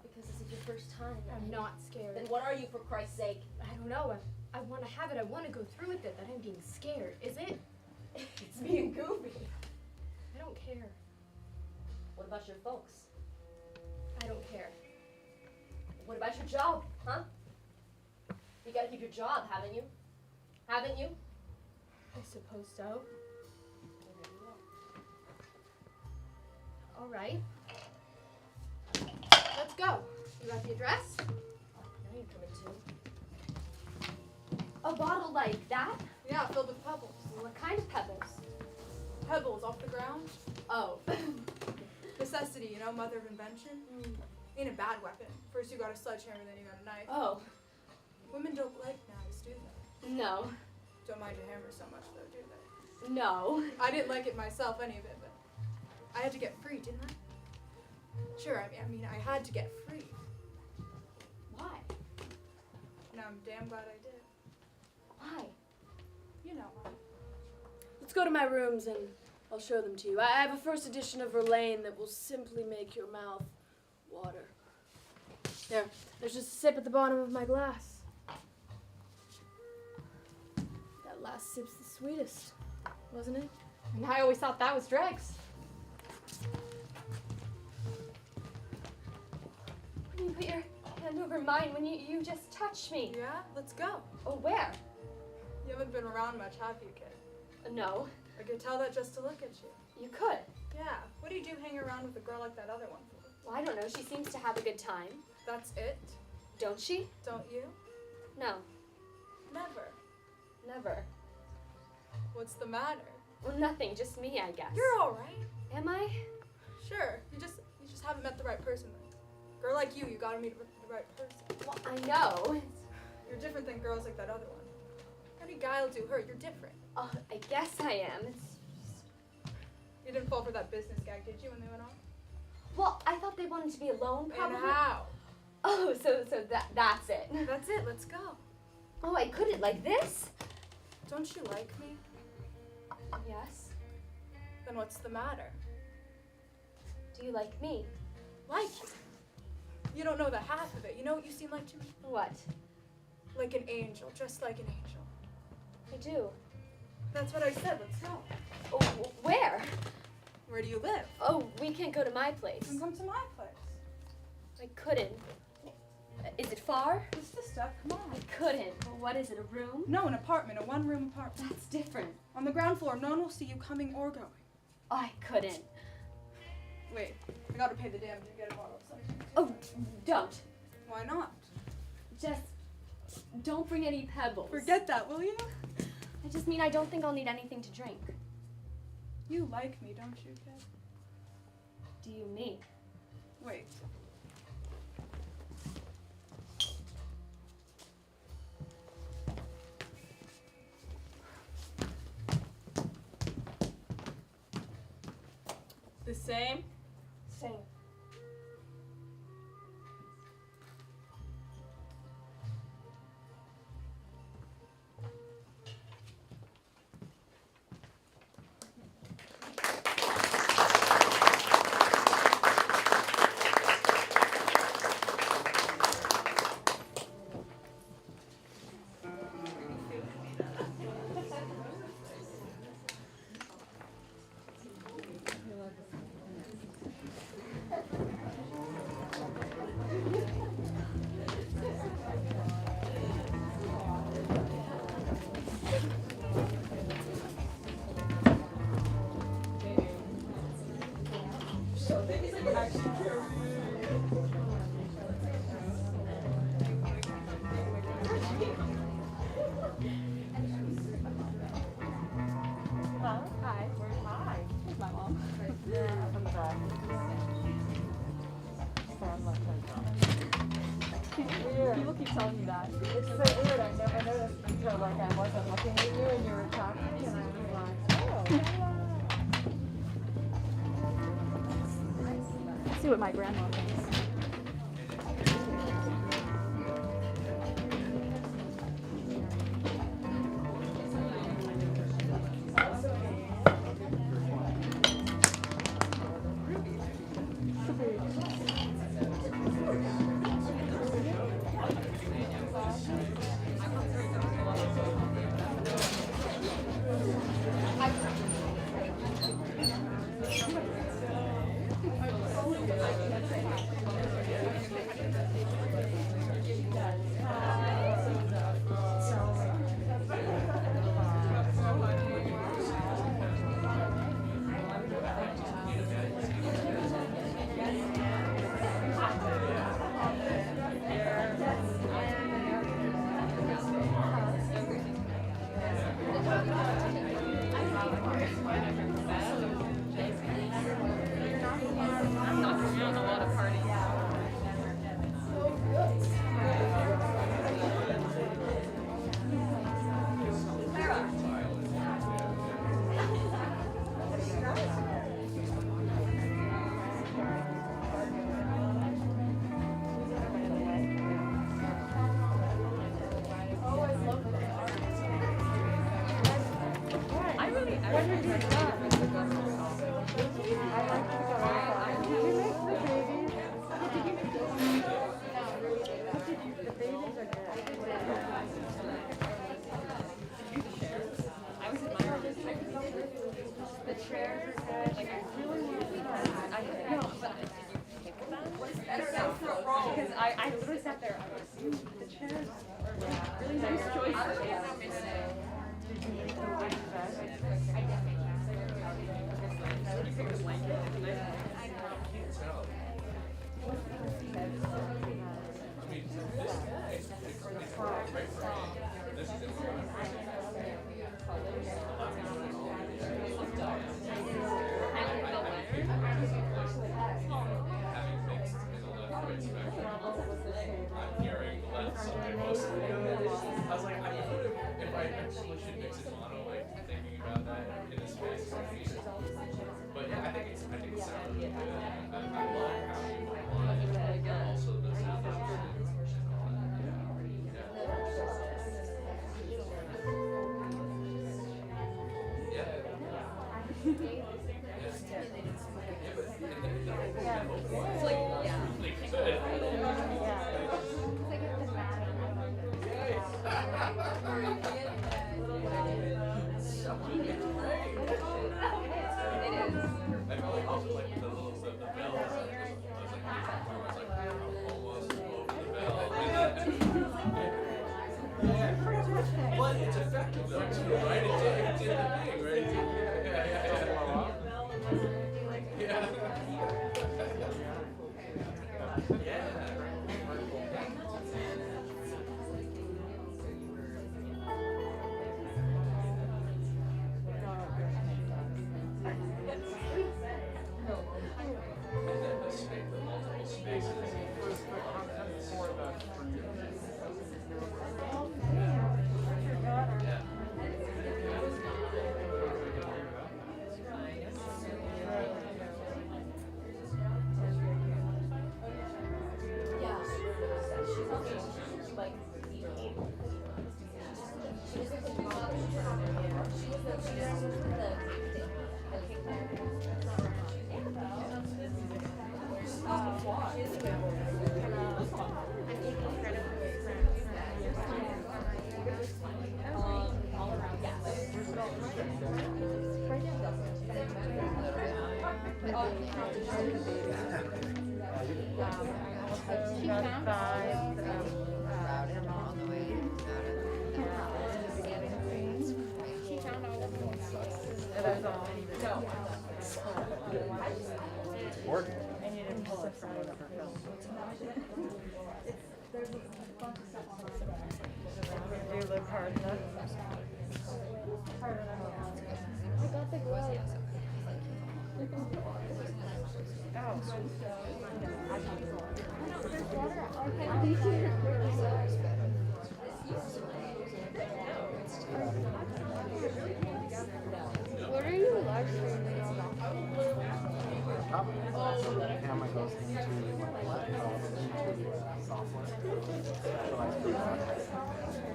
Because this is your first time. I'm not scared. Then what are you, for Christ's sake? I don't know. I want to have it. I want to go through with it. That I'm being scared. Is it? It's being goofy. I don't care. What about your folks? I don't care. What about your job, huh? You gotta keep your job, haven't you? Haven't you? I suppose so. All right. Let's go. You got the address? Now you're coming too. A bottle like that? Yeah, filled with pebbles. What kind of pebbles? Pebbles off the ground. Oh. Necessity, mother of invention. Ain't a bad weapon. First you got a sledgehammer, then you got a knife. Oh. Women don't like knives, do they? No. Don't mind your hammer so much, though, do they? No. I didn't like it myself, any of it, but I had to get free, didn't I? Sure, I mean, I had to get free. Why? And I'm damn glad I did. Why? You know why. Let's go to my rooms and I'll show them to you. I have a first edition of Verlaine that will simply make your mouth water. There's just a sip at the bottom of my glass. That last sip's the sweetest, wasn't it? And I always thought that was dregs. When you put your hand over mine, when you just touched me. Yeah? Let's go. Oh, where? You haven't been around much, have you, kid? No. I could tell that just to look at you. You could. Yeah. What do you do hang around with a girl like that other one for? Well, I don't know. She seems to have a good time. That's it? Don't she? Don't you? No. Never. Never. What's the matter? Well, nothing. Just me, I guess. You're all right. Am I? Sure. You just haven't met the right person. Girl like you gotta meet the right person. Well, I know. You're different than girls like that other one. Any guy will do her. You're different. Oh, I guess I am. It's just... You didn't fall for that business gag, did you, when they went on? Well, I thought they wanted to be alone, probably. And how? Oh, so that's it. That's it. Let's go. Oh, I couldn't like this? Don't you like me? Yes. Then what's the matter? Do you like me? Like you. You don't know the half of it. You know what you seem like to me? What? Like an angel, just like an angel. I do. That's what I said. Let's go. Oh, where? Where do you live? Oh, we can't go to my place. Then come to my place. I couldn't. Is it far? It's the stuff. Come on. I couldn't. Well, what is it, a room? No, an apartment, a one-room apartment. That's different. On the ground floor, no one will see you coming or going. I couldn't. Wait, I gotta pay the dam to get a bottle of something. Oh, don't. Why not? Just don't bring any pebbles. Forget that, will you? I just mean I don't think I'll need anything to drink. You like me, don't you, kid? Do you mean? Wait. The same? Same. People keep telling me that. It's so weird. I never noticed until like I wasn't looking at you and you were talking, and I was like, oh. Let's see what my grandma thinks. What are you live streaming on? Camera goes into my laptop, into software.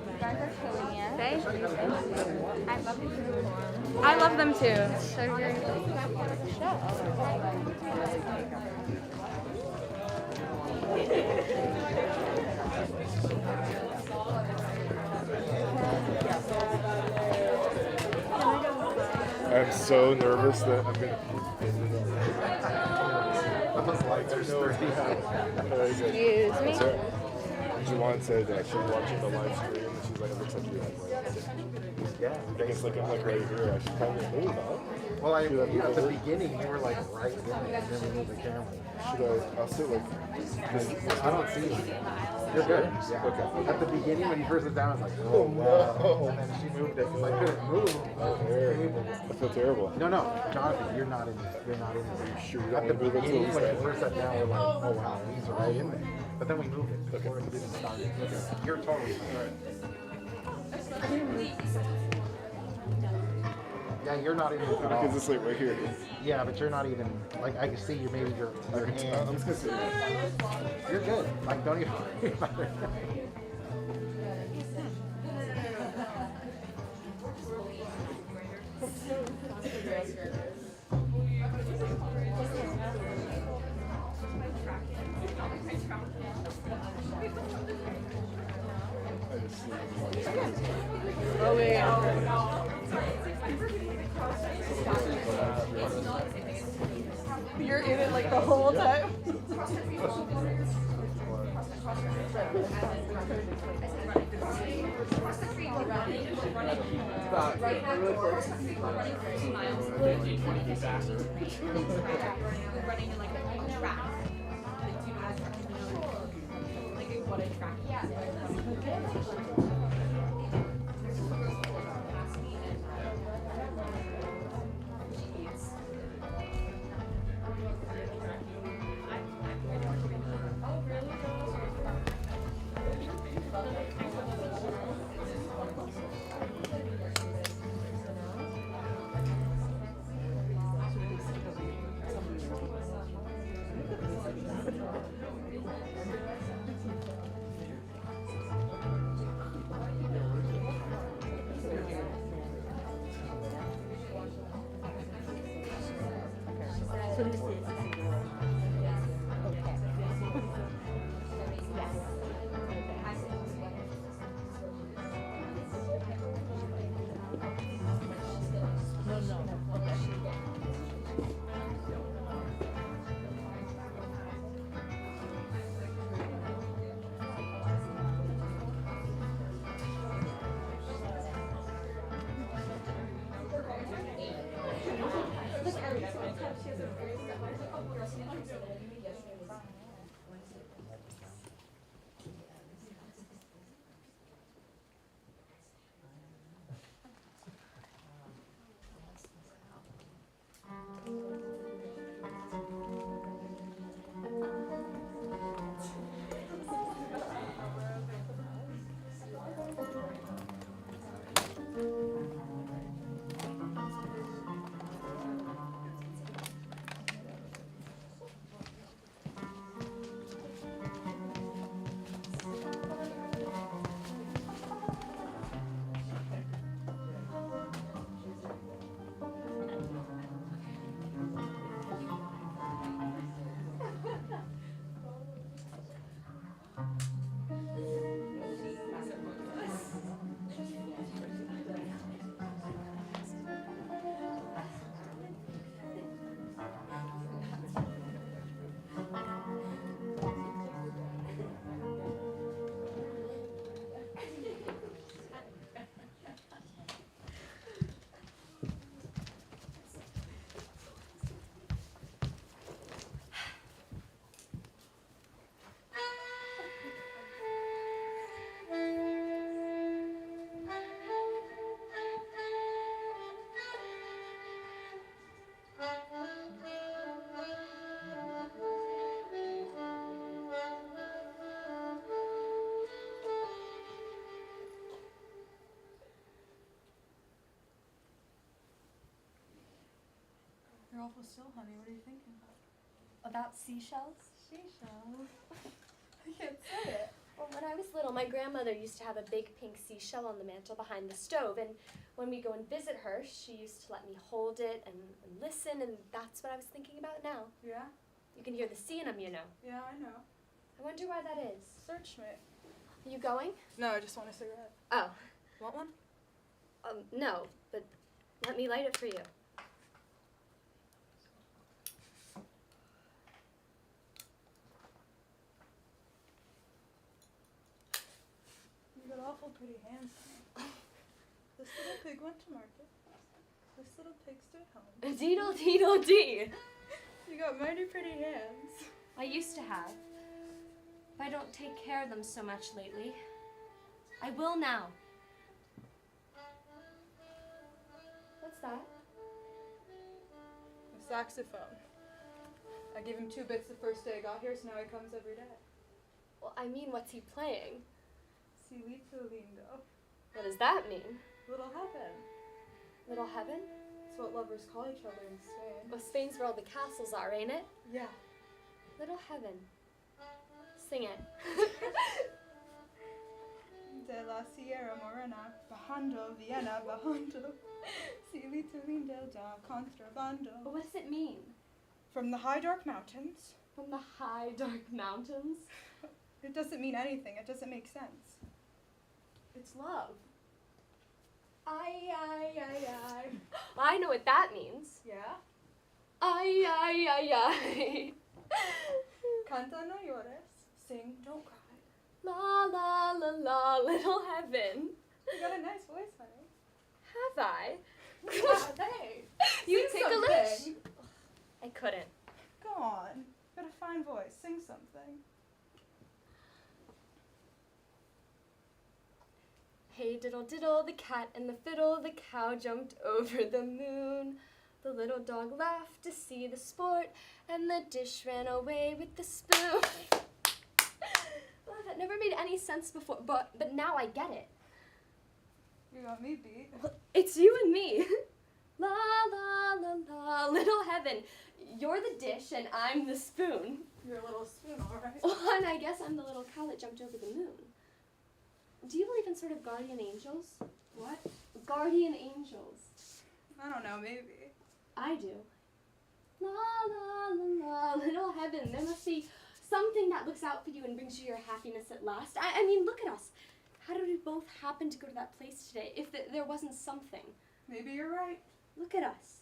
You guys are killing it. Thank you. I love them too. So you're not part of the show. I'm so nervous that I'm gonna Excuse me. Juwan said that she was watching the live stream and she's like, it looks like you have Yeah. it's like I'm like right here. I should probably move, huh? Well, at the beginning, you were like right in it, and then we moved the camera. Should I'll sit like this. I don't see you. You're good. Yeah. Okay. At the beginning, when you first sit down, I was like, Oh, wow. no. And then she moved it because I couldn't move. Oh, there. I feel terrible. No, Jonathan, you're not in. You're not in. Sure you At don't the want to move it beginning, to when the you first sat down, we're like, oh wow, these are right in there. But then we moved it before it didn't start. You're totally fine. Yeah, you're not even. Because it's like right here. Yeah, but you're not even. Like I can see you, maybe your hand. I'm just gonna sit there. You're good. Like don't even worry about it. I just see You're in it like the whole time. awful still, honey. What are you thinking about? About seashells? Seashells. I can't say it. Well, when I was little, my grandmother used to have a big pink seashell on the mantel behind the stove, and when we go and visit her, she used to let me hold it and listen, and that's what I was thinking about now. Yeah? You can hear the sea in them, you know. Yeah, I know. I wonder why that is. Search me. Are you going? No, I just want a cigarette. Oh. Want one? No, but let me light it for you. You got awful pretty hands, honey. This little pig went to market. This little pig stayed home. Deedle, deedle, dee. You got mighty pretty hands. I used to have. But I don't take care of them so much lately. I will now. What's that? A saxophone. I gave him 2 bits the first day I got here, so now he comes every day. Well, I mean, what's he playing? Si lito lindo. What does that mean? Little heaven. Little heaven? That's what lovers call each other in Spain. Well, Spain's where all the castles are, ain't it? Yeah. Little heaven. Sing it. De la Sierra Morena, bajando, Vienna, bajando. Si lito lindo da contrabando. But what does it mean? From the high dark mountains. From the high, dark mountains? It doesn't mean anything. It doesn't make sense. It's love. Ay, ay, ay, ay. I know what that means. Yeah? Ay, ay, ay, ay. Canta, no llores. Sing, don't cry. La, la, la, la, little heaven. You got a nice voice, honey. Have I? Yeah, hey. You Sing ticklish? something. I couldn't. Go on. You got a fine voice. Sing something. Hey diddle diddle, the cat and the fiddle, the cow jumped over the moon. The little dog laughed to see the sport, and the dish ran away with the spoon. Well, that never made any sense before, but now I get it. You got me beat. Well, it's you and me. La la la la, little heaven. You're the dish and I'm the spoon. You're a little spoon, all right. Well, and I guess I'm the little cow that jumped over the moon. Do you believe in sort of guardian angels? What? Guardian angels. I don't know, maybe. I do. La la la la, little heaven. There must be something that looks out for you and brings you your happiness at last. I mean, look at us. How did we both happen to go to that place today if there wasn't something? Maybe you're right. Look at us.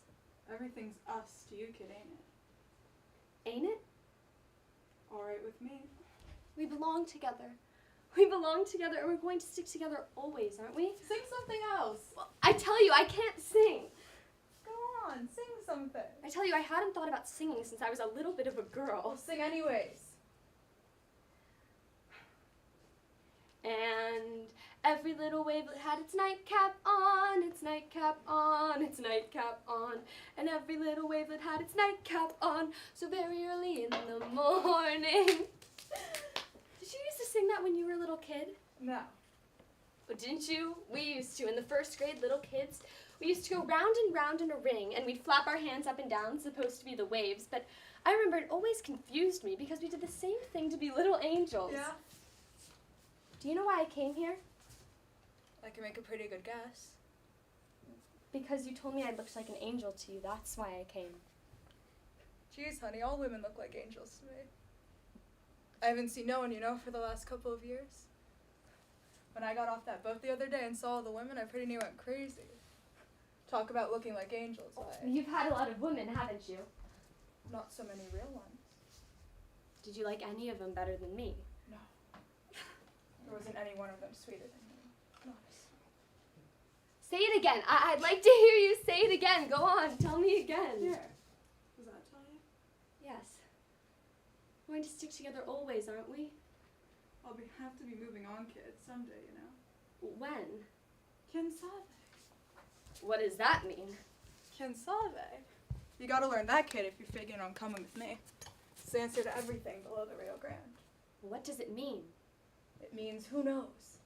Everything's us to you, kid, ain't it? Ain't it? All right with me. We belong together. We belong together and we're going to stick together always, aren't we? Sing something else. Well, I tell you, I can't sing. Go on, sing something. I tell you, I hadn't thought about singing since I was a little bit of a girl. Well, sing anyways. And every little wavelet had its nightcap on, its nightcap on, its nightcap on. And every little wavelet had its nightcap on, so very early in the morning. Did you used to sing that when you were a little kid? No. Oh, didn't you? We used to. In the first grade, little kids, we used to go round and round in a ring, and we'd flap our hands up and down, supposed to be the waves. But I remember it always confused me because we did the same thing to be little angels. Yeah? Do you know why I came here? I can make a pretty good guess. Because you told me I looked like an angel to you. That's why I came. Jeez, honey, all women look like angels to me. I haven't seen no one, you know, for the last couple of years. When I got off that boat the other day and saw all the women, I pretty near went crazy. Talk about looking like angels. You've had a lot of women, haven't you? Not so many real ones. Did you like any of them better than me? No. There wasn't any one of them sweeter than me. Not a soul. Say it again. I'd like to hear you say it again. Go on. Tell me again. Here. Does that tell you? Yes. We're going to stick together always, aren't we? I'll have to be moving on, kid, someday, you know. When? Quien sabe? What does that mean? Quien sabe? You gotta learn that, kid, if you're figuring on coming with me. It's the answer to everything below the Rio Grande. What does it mean? It means who knows.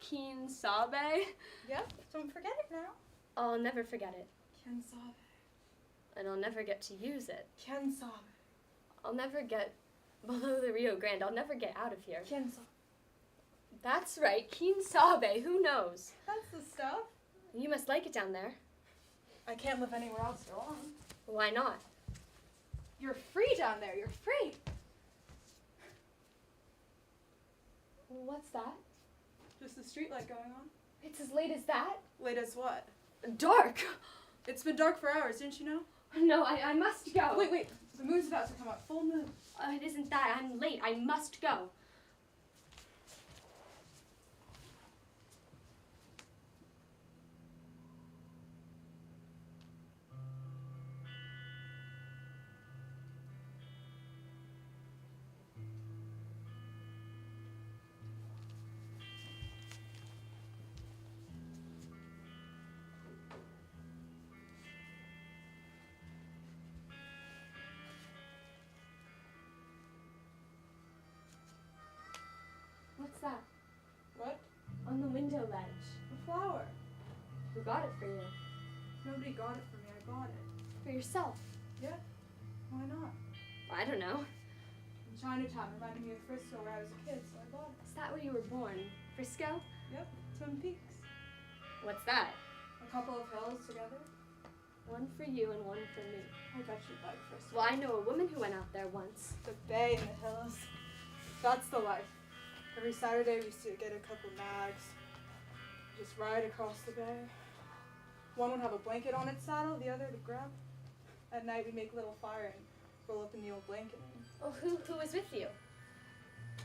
Quien sabe? Yep, don't forget it now. I'll never forget it. Quien sabe? and I'll never get to use it. Quien sabe? I'll never get below the Rio Grande. I'll never get out of here. Quien sabe? That's right, Quien sabe. Who knows? That's the stuff. You must like it down there. I can't live anywhere else for long. Why not? You're free down there. You're free. What's that? Just the street light going on. It's as late as that? Late as what? Dark. It's been dark for hours, didn't you know? No, I must go. Wait. The moon's about to come up. Full moon. It isn't that. I'm late. I must go. What's that? What? On the window ledge. A flower. Who got it for you? Nobody got it for me. I bought it. For yourself. Yeah. Why not? I don't know. In Chinatown reminded me of Frisco where I was a kid, so I bought it. Is that where you were born? Frisco? Yep. Twin Peaks. What's that? A couple of hills together. One for you and one for me. I bet you'd like Frisco. Well, I know a woman who went out there once. The bay and the hills. That's the life. Every Saturday we used to get a couple nags. Just ride across the bay. One would have a blanket on its saddle, the other to grab. At night we'd make a little fire and roll up in the old blanket. Oh, who was with you?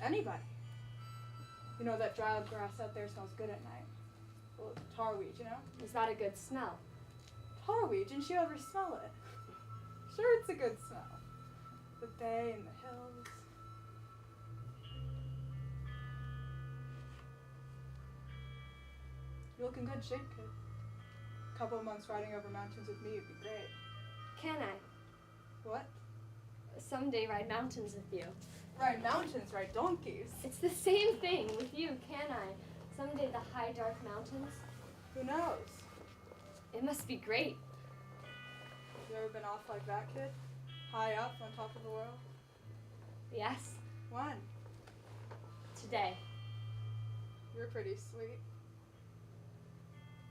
Anybody. You know that dry grass out there smells good at night. Well, tarweed, you know? Is that a good smell? Tarweed, didn't you ever smell it? Sure, it's a good smell. The bay and the hills. You look in good shape, kid. A couple of months riding over mountains with me would be great. Can I? What? Someday ride mountains with you. Ride mountains, ride donkeys. It's the same thing with you, can I? Someday the high, dark mountains. Who knows? It must be great. You ever been off like that, kid? High up on top of the world? Yes, When? today. You're pretty sweet.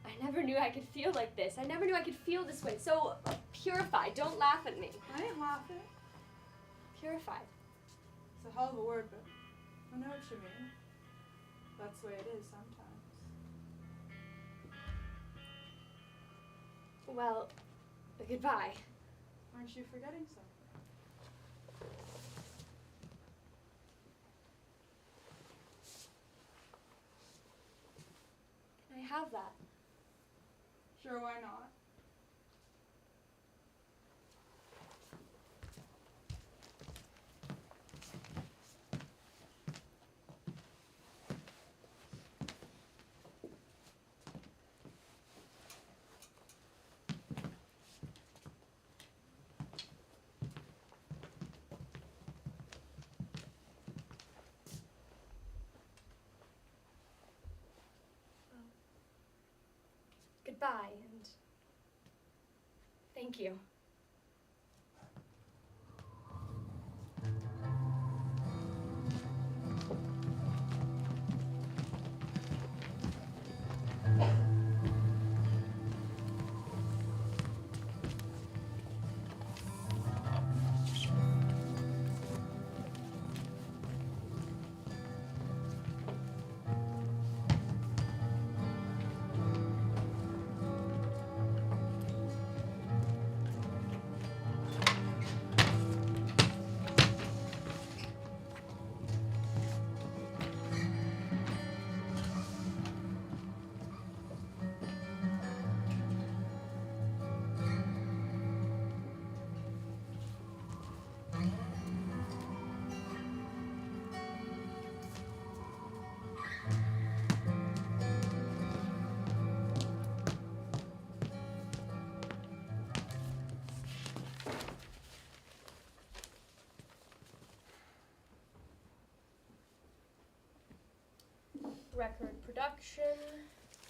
I never knew I could feel like this. I never knew I could feel this way. So purified. Don't laugh at me. I ain't laughing. Purified. It's a hell of a word, but I know what you mean. That's the way it is sometimes. Well, goodbye. Aren't you forgetting something? Can I have that? Sure, why not? Goodbye and thank you. Record production,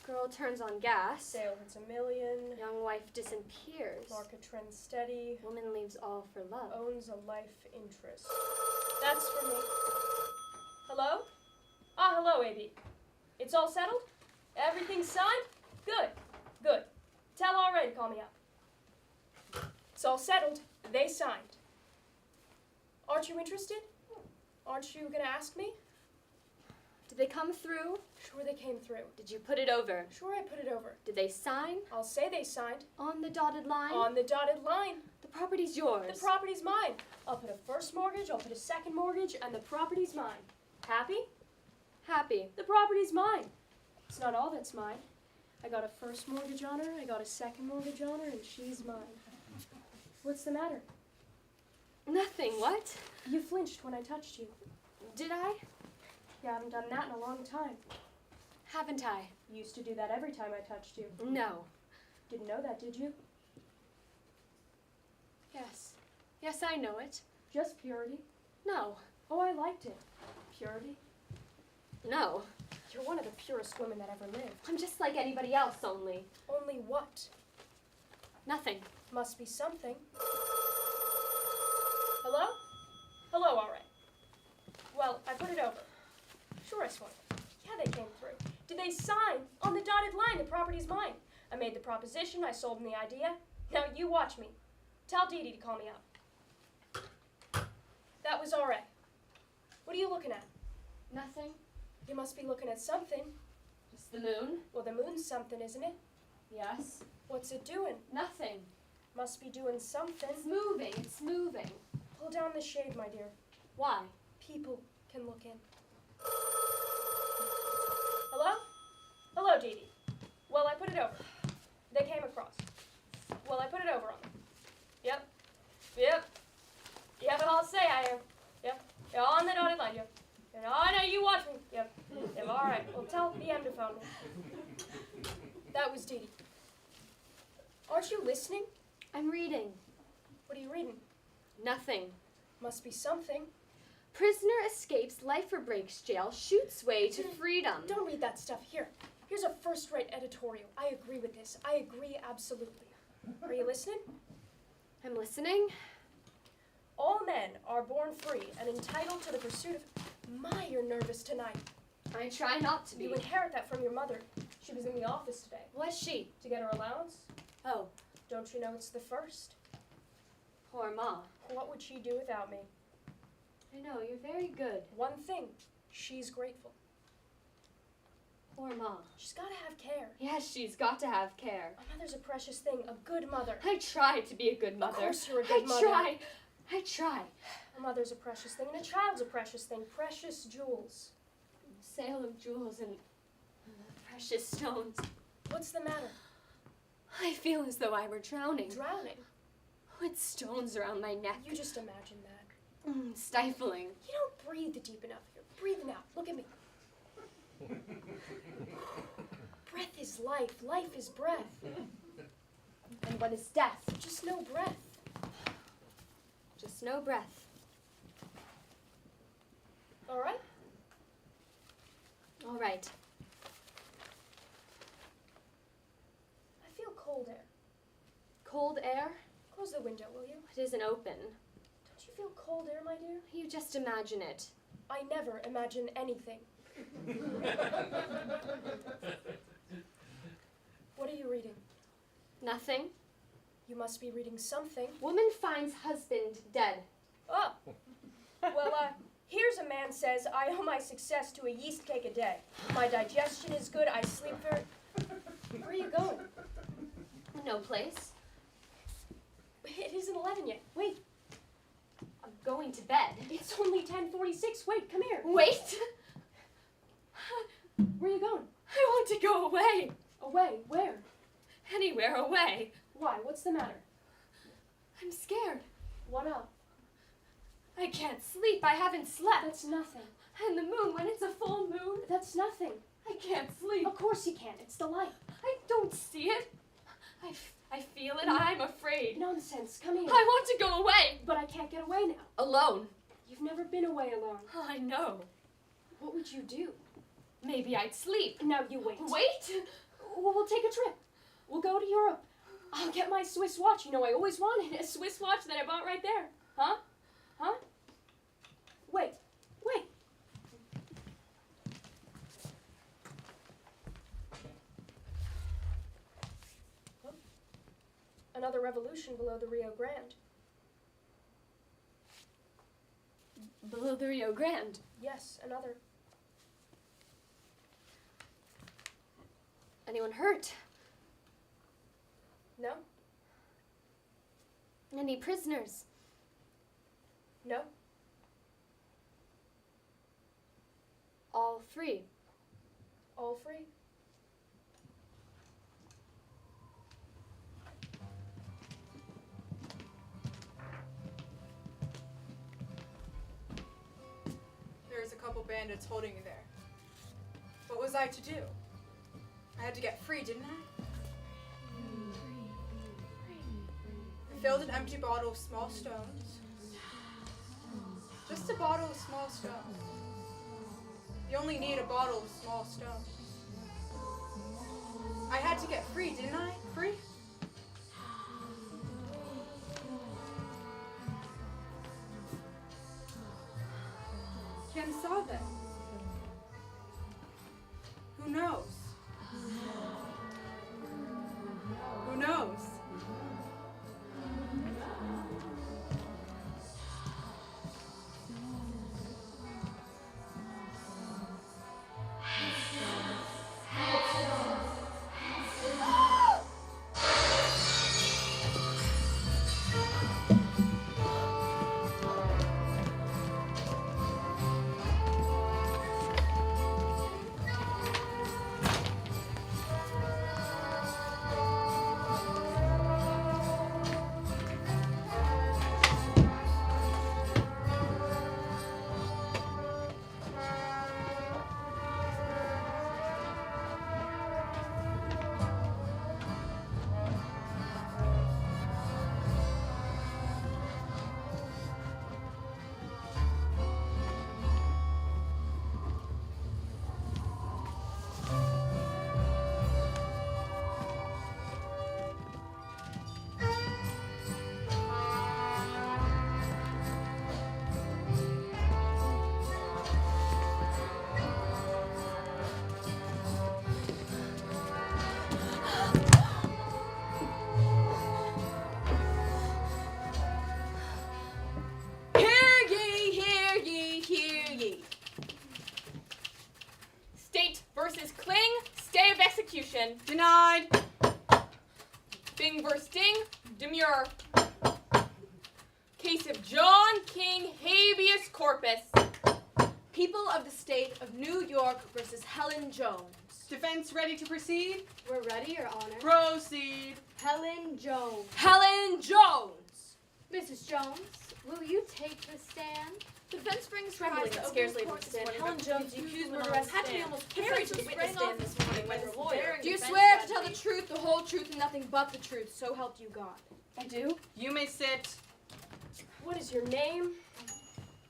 Girl turns on gas. Sale hits $1 million. Young wife disappears. Market trends steady. Woman leaves all for love. Owns a life interest. That's for me. Hello? Ah, hello, AB. It's all settled? Everything's signed? Good. Good. Tell already to call me up. It's all settled. They signed. Aren't you interested? Aren't you gonna ask me? Did they come through? Sure they came through. Did you put it over? Sure I put it over. Did they sign? I'll say they signed. On the dotted line? On the dotted line. The property's yours. The property's mine. I'll put a first mortgage, I'll put a second mortgage, and the property's mine. Happy? Happy. The property's mine. It's not all that's mine. I got a first mortgage on her, I got a second mortgage on her, and she's mine. What's the matter? Nothing, what? You flinched when I touched you. Did I? You haven't done that in a long time. Haven't I? You used to do that every time I touched you. No. Didn't know that, did you? Yes. Yes, I know it. Just purity. No. Oh, I liked it. Purity. No. You're one of the purest women that ever lived. I'm just like anybody else, only. Only what? Nothing. Must be something. Hello? Hello, all right. Well, I put it over. Sure I swung it. Yeah, they came through. Did they sign? On the dotted line, the property's mine. I made the proposition, I sold them the idea. Now you watch me. Tell Dee Dee to call me up. That was all right. What are you looking at? Nothing. You must be looking at something. Just the moon? Well, the moon's something, isn't it? Yes. What's it doing? Nothing. Must be doing something. It's moving. It's moving. Pull down the shade, my dear. Why? People can look in. Hello? Hello, Dee Dee. Well, I put it over. They came across. Well, I put it over on them. Yep. Yep. Yep, and I'll say I am. Yep. You're on the dotted line, yep. Oh, no, you watch me. Yep. Yep, all right. Well, tell BM to phone me. That was Dee Dee. Aren't you listening? I'm reading. What are you reading? Nothing. Must be something. Prisoner escapes life or breaks jail, shoots way to freedom. Don't read that stuff. Here. Here's a first-rate editorial. I agree with this. I agree absolutely. Are you listening? I'm listening. All men are born free and entitled to the pursuit of... My, you're nervous tonight. I try not to be. You inherit that from your mother. She was in the office today. Was she? To get her allowance? Oh. Don't you know it's the first? Poor Ma. What would she do without me? I know, you're very good. One thing. She's grateful. Poor Ma. She's got to have care. Yes, she's got to have care. A mother's a precious thing. A good mother. I try to be a good mother. Of course you're a good mother. I try. A mother's a precious thing, and a child's a precious thing. Precious jewels. Sale of jewels and precious stones. What's the matter? I feel as though I were drowning. Drowning? With stones around my neck. You just imagine that. Stifling. You don't breathe deep enough here. Breathe now. Look at me. Breath is life. Life is breath. And what is death? Just no breath. Just no breath. All right? All right. I feel cold air. Cold air? Close the window, will you? It isn't open. Don't you feel cold air, my dear? You just imagine it. I never imagine anything. What are you reading? Nothing. You must be reading something. Woman finds husband dead. Oh. Well, here's a man says, I owe my success to a yeast cake a day. My digestion is good, I sleep very... Where are you going? No place. It isn't 11 yet. Wait. I'm going to bed. It's only 10:46. Wait, come here. Wait. Where are you going? I want to go away. Away? Where? Anywhere away. Why? What's the matter? I'm scared. What up? I can't sleep. I haven't slept. That's nothing. And the moon, when it's a full moon, That's nothing. I can't sleep. Of course you can. It's the light. I don't see it. I feel it. I'm afraid. Nonsense. Come here. I want to go away. But I can't get away now. Alone. You've never been away alone. I know. What would you do? Maybe I'd sleep. Now you wait. Wait? We'll take a trip. We'll go to Europe. I'll get my Swiss watch. You know, I always wanted a Swiss watch that I bought right there. Huh? Huh? Wait. Another revolution below the Rio Grande. Below the Rio Grande. Yes, another. Anyone hurt? No? Any prisoners? No? All free. All free? There's a couple bandits holding you there. What was I to do? I had to get free, didn't I? I filled an empty bottle of small stones. Just a bottle of small stones. You only need a bottle of small stones. I had to get free, didn't I? Free? Ken saw them. Who knows? Who knows? Denied. Bing versus Ding. Demure. Case of John King habeas corpus. People of the state of New York versus Helen Jones. Defense ready to proceed? We're ready, Your Honor. Proceed. Helen Jones. Helen Jones! Mrs. Jones, will you take the stand? The defense brings Trembling and scarcely able to stand, Helen Jones, the accused murderess, had to be almost carried to the witness stand this morning by her lawyer. Do you swear to tell the truth, the whole truth, and nothing but the truth, so help you God? I do. You may sit. What is your name?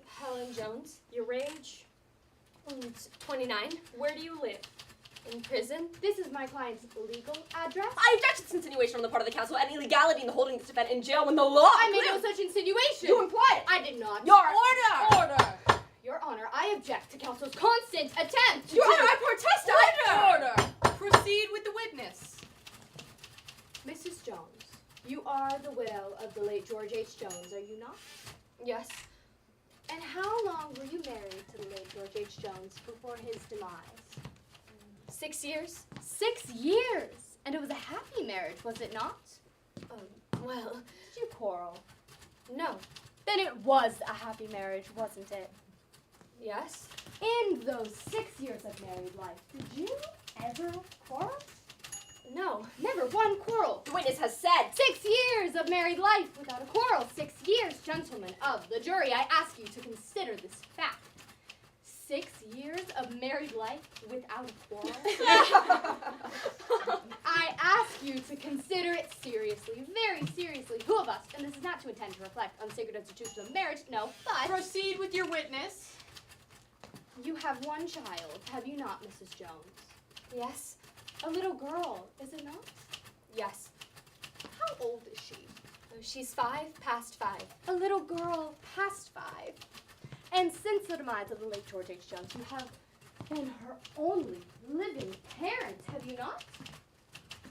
Helen Jones. Your age? 29. Where do you live? In prison. This is my client's legal address. I object to this insinuation on the part of the counsel and illegality in the holding this defendant in jail when the law. I made no such insinuation. You imply it. I did not. Your order. Your Honor, I object to counsel's constant attempt Your Honor, I protest. Order. Proceed with the witness. Mrs. Jones, you are the widow of the late George H. Jones, are you not? Yes. And how long were you married to the late George H. Jones before his demise? 6 years. 6 years! And it was a happy marriage, was it not? Well, Did you quarrel? no. Then it was a happy marriage, wasn't it? Yes. In those 6 years of married life, did you ever quarrel? No. Never one quarrel. The witness has said. 6 years of married life without a quarrel. 6 years, gentlemen of the jury. I ask you to consider this fact. 6 years of married life without a quarrel. I ask you to consider it seriously, very seriously. Who of us, and this is not to intend to reflect on the sacred institution of marriage, no, but Proceed with your witness. you have one child, have you not, Mrs. Jones? Yes. A little girl, is it not? Yes. How old is she? She's 5, past 5. A little girl past 5. And since the demise of the late George H. Jones, you have been her only living parent, have you not?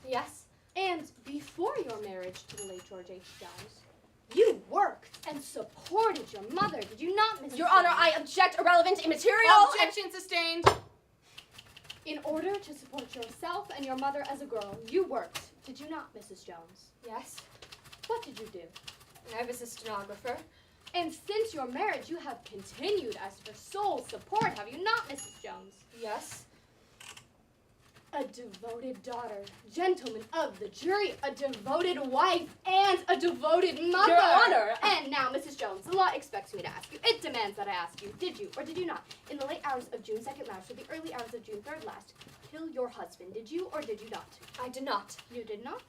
Yes. And before your marriage to the late George H. Jones, you worked and supported your mother, did you not, Mrs. Your Honor, Jones? I object. Irrelevant, immaterial. Objection sustained. In order to support yourself and your mother as a girl, you worked, did you not, Mrs. Jones? Yes. What did you do? I was a stenographer. And since your marriage, you have continued as her sole support, have you not, Mrs. Jones? Yes. A devoted daughter, gentlemen of the jury, a devoted wife, and a devoted mother. Your Honor. And now, Mrs. Jones, the law expects me to ask you. It demands that I ask you, did you or did you not, in the late hours of June 2nd last or the early hours of June 3rd last, kill your husband? Did you or did you not? I did not. You did not?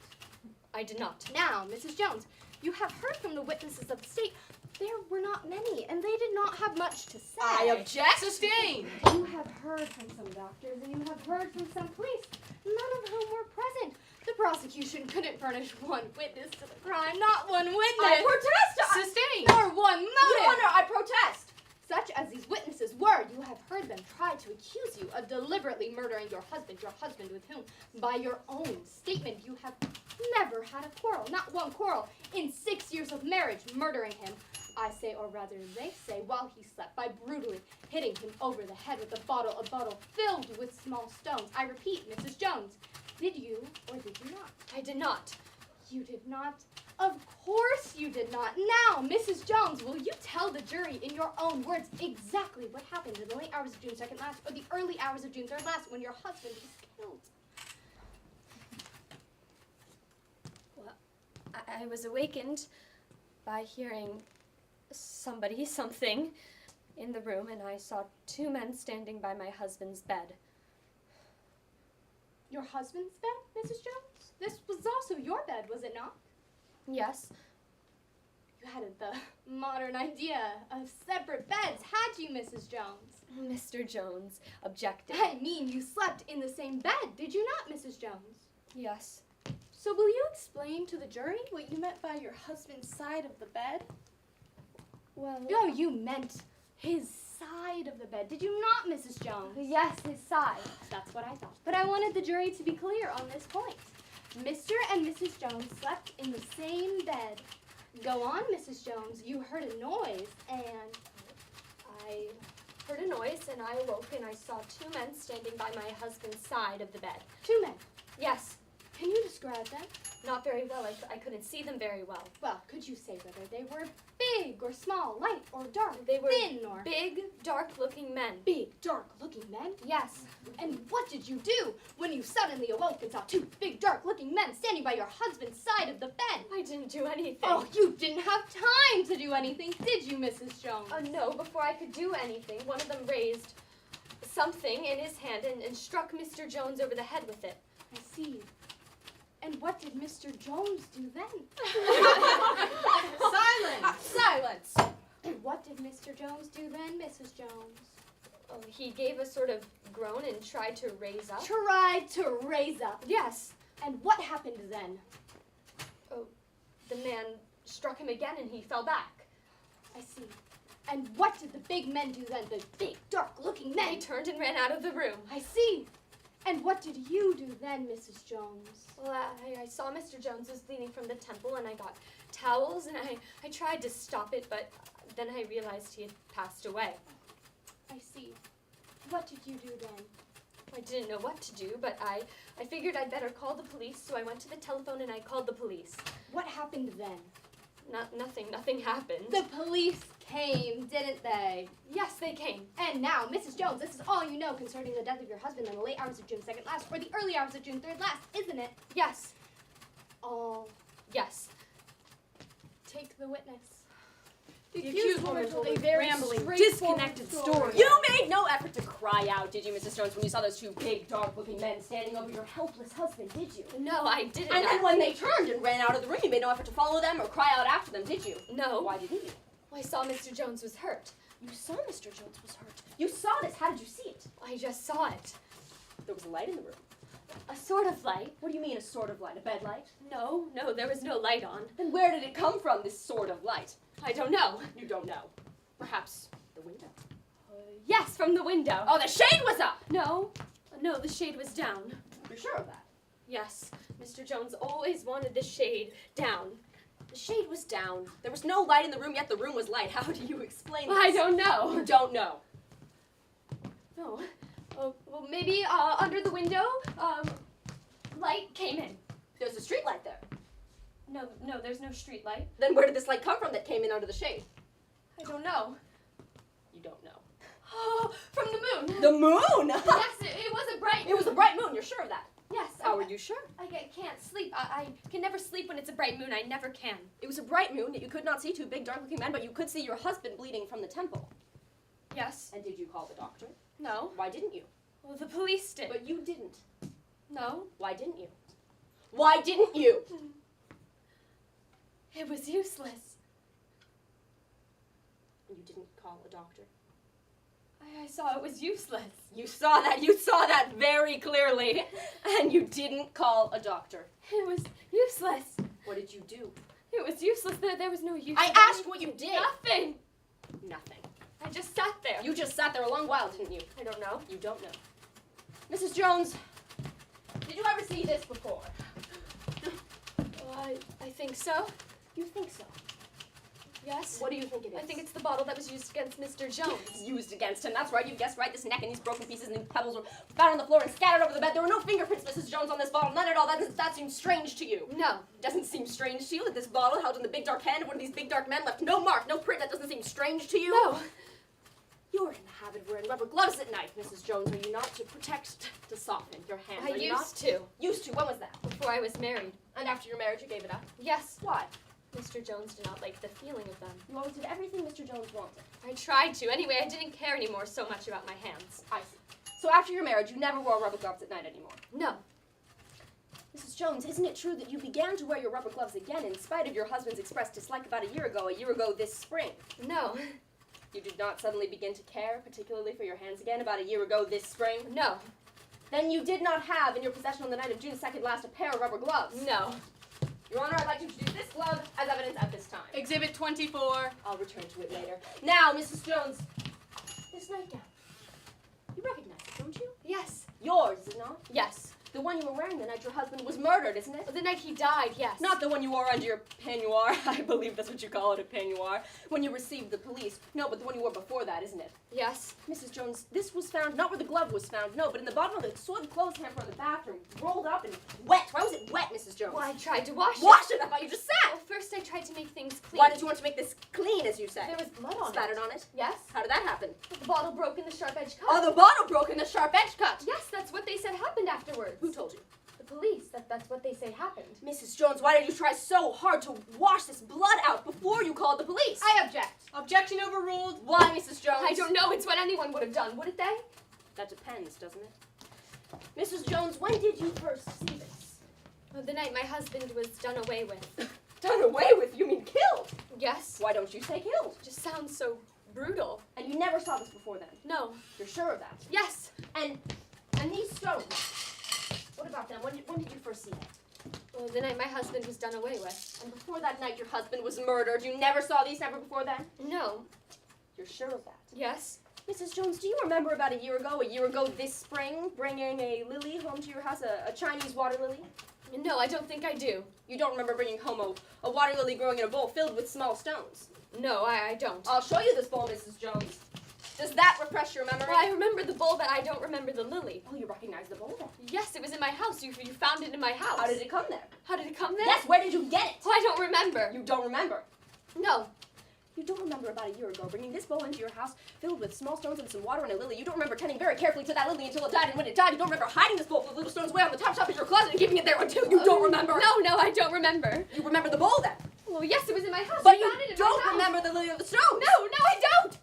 I did not. Now, Mrs. Jones, you have heard from the witnesses of the state. There were not many, and they did not have much to say. I object. Sustained. You have heard from some doctors, and you have heard from some police, none of whom were present. The prosecution couldn't furnish one witness to the crime, not one witness. I protest. Sustained. Nor one motive. Your Honor, I protest. Such as these witnesses were, you have heard them try to accuse you of deliberately murdering your husband with whom, by your own statement, you have never had a quarrel, not one quarrel, in 6 years of marriage, murdering him. I say, or rather they say, while he slept, by brutally hitting him over the head with a bottle filled with small stones. I repeat, Mrs. Jones, did you or did you not? I did not. You did not? Of course you did not. Now, Mrs. Jones, will you tell the jury in your own words exactly what happened in the late hours of June 2nd last or the early hours of June 3rd last when your husband was killed? Well, I was awakened by hearing something in the room, and I saw 2 men standing by my husband's bed. Your husband's bed, Mrs. Jones? This was also your bed, was it not? Yes. You had the modern idea of separate beds, had you, Mrs. Jones? Mr. Jones objected. I mean, you slept in the same bed, did you not, Mrs. Jones? Yes. So will you explain to the jury what you meant by your husband's side of the bed? Well, No, you meant his side of the bed, did you not, Mrs. Jones? yes, his side. That's what I thought. But I wanted the jury to be clear on this point. Mr. and Mrs. Jones slept in the same bed. Go on, Mrs. Jones. You heard a noise, and I heard a noise, and I awoke, and I saw 2 men standing by my husband's side of the bed. 2 men. Yes. Can you describe them? Not very well. I couldn't see them very well. Well, could you say whether they were big or small, light or dark, They were thin or big, dark-looking men. big, dark-looking men? Yes. And what did you do when you suddenly awoke and saw 2 big, dark-looking men standing by your husband's side of the bed? I didn't do anything. Oh, you didn't have time to do anything, did you, Mrs. Jones? No, before I could do anything, one of them raised something in his hand and struck Mr. Jones over the head with it. I see. And what did Mr. Jones do then? Silence. Silence. And what did Mr. Jones do then, Mrs. Jones? Oh, he gave a sort of groan and tried to raise up. Tried to raise up. Yes. And what happened then? The man struck him again and he fell back. I see. And what did the big men do then? The big, dark-looking men? They turned and ran out of the room. I see. And what did you do then, Mrs. Jones? Well, I saw Mr. Jones was bleeding from the temple, and I got towels, and I tried to stop it, but then I realized he had passed away. I see. What did you do then? I didn't know what to do, but I figured I'd better call the police, so I went to the telephone and I called the police. What happened then? Nothing happened. The police came, didn't they? Yes, they came. And now, Mrs. Jones, this is all you know concerning the death of your husband in the late hours of June 2nd last, or the early hours of June 3rd last, isn't it? Yes. All. Yes. Take the witness. The accused woman told a very rambling, straightforward disconnected story. You made no effort to cry out, did you, Mrs. Jones, when you saw those 2 big, dark-looking men standing over your helpless husband, did you? No, I didn't. And then when they turned and ran out of the room, you made no effort to follow them or cry out after them, did you? No. Why didn't you? I saw Mr. Jones was hurt. You saw Mr. Jones was hurt. You saw this. How did you see it? I just saw it. There was a light in the room. A sort of light. What do you mean, a sort of light? A bed light? No, there was no light on. Then where did it come from, this sort of light? I don't know. You don't know. Perhaps the window. Yes, from the window. Oh, the shade was up! No, the shade was down. You're sure of that? Yes, Mr. Jones always wanted the shade down. The shade was down. There was no light in the room, yet the room was light. How do you explain this? I don't know. You don't know. No. Oh, well, maybe under the window, light came in. There's a street light there. No, there's no street light. Then where did this light come from that came in under the shade? I don't know. You don't know. Oh, from the moon. The moon? Yes, it was a bright moon. It was a bright moon, you're sure of that? Yes. How are you sure? I can't sleep. I can never sleep when it's a bright moon. I never can. It was a bright moon that you could not see two big dark-looking men, but you could see your husband bleeding from the temple. Yes. And did you call the doctor? No. Why didn't you? Well, the police did. But you didn't. No. Why didn't you? Why didn't you? It was useless. You didn't call a doctor? I saw it was useless. You saw that very clearly, and you didn't call a doctor. It was useless. What did you do? It was useless. There was no use. I asked what you did. Nothing. Nothing. I just sat there. You just sat there a long while, didn't you? I don't know. You don't know. Mrs. Jones, did you ever see this before? Well, I think so. You think so? Yes. What do you think it is? I think it's the bottle that was used against Mr. Jones. Used against him. That's right. You guessed right. This neck and these broken pieces and these pebbles were found on the floor and scattered over the bed. There were no fingerprints, Mrs. Jones, on this bottle. None at all. That seems strange to you. No. It doesn't seem strange to you that this bottle held in the big dark hand of one of these big dark men left no mark, no print. That doesn't seem strange to you. No. You're in the habit of wearing rubber gloves at night, Mrs. Jones, are you not? To protect, to soften your hands. I are you used not? to. Used to. When was that? Before I was married. And after your marriage, you gave it up? Yes. Why? Mr. Jones did not like the feeling of them. You always did everything Mr. Jones wanted. I tried to. Anyway, I didn't care anymore so much about my hands. I see. So after your marriage, you never wore rubber gloves at night anymore? No. Mrs. Jones, isn't it true that you began to wear your rubber gloves again in spite of your husband's expressed dislike about a year ago this spring? No. You did not suddenly begin to care, particularly for your hands again, about a year ago this spring? No. Then you did not have in your possession on the night of June 2nd last a pair of rubber gloves? No. Your Honor, I'd like to introduce this glove as evidence at this time. Exhibit 24. I'll return to it later. Now, Mrs. Jones, this nightgown. You recognize it, don't you? Yes. Yours, is it not? Yes. The one you were wearing the night your husband was murdered, isn't it? The night he died, yes. Not the one you wore under your peignoir. I believe that's what you call it, a peignoir. When you received the police. No, but the one you wore before that, isn't it? Yes. Mrs. Jones, this was found, not where the glove was found, no, but in the bottom of the soiled clothes hamper in the bathroom, rolled up and wet. Why was it wet, Mrs. Jones? Well, I tried to wash it. Wash it? I thought you just sat. Well, first I tried to make things clean. Why did you want to make this clean, as you say? There was blood on Spattered it. on it? Yes. How did that happen? The bottle broke in the sharp edge cut. Oh, the bottle broke in the sharp edge cut. Yes, that's what they said happened afterwards. Who told you? The police. That's what they say happened. Mrs. Jones, why did you try so hard to wash this blood out before you called the police? I object. Objection overruled. Why, Mrs. Jones? I don't know. It's what anyone would have done, wouldn't they? That depends, doesn't it? Mrs. Jones, when did you first see this? Well, the night my husband was done away with. Done away with? You mean killed? Yes. Why don't you say killed? It just sounds so brutal. And you never saw this before then? No. You're sure of that? Yes. And these stones, what about them? When did you first see them? Well, the night my husband was done away with. And before that night your husband was murdered, you never saw these ever before then? No. You're sure of that? Yes. Mrs. Jones, do you remember about a year ago this spring, bringing a lily home to your house, a Chinese water lily? No, I don't think I do. You don't remember bringing home a water lily growing in a bowl filled with small stones? No, I don't. I'll show you this bowl, Mrs. Jones. Does that refresh your memory? Well, I remember the bowl, but I don't remember the lily. Oh, you recognize the bowl then? Yes, it was in my house. You found it in my house. How did it come there? How did it come there? Yes, where did you get it? Oh, I don't remember. You don't remember? No. You don't remember about a year ago bringing this bowl into your house filled with small stones and some water and a lily. You don't remember tending very carefully to that lily until it died, and when it died, you don't remember hiding this bowl full of little stones way on the top shelf of your closet and keeping it there until you don't remember. No, I don't remember. You remember the bowl then? Well, yes, it was in my house. But I you found it in don't my house. remember the lily or the stones. No, I don't.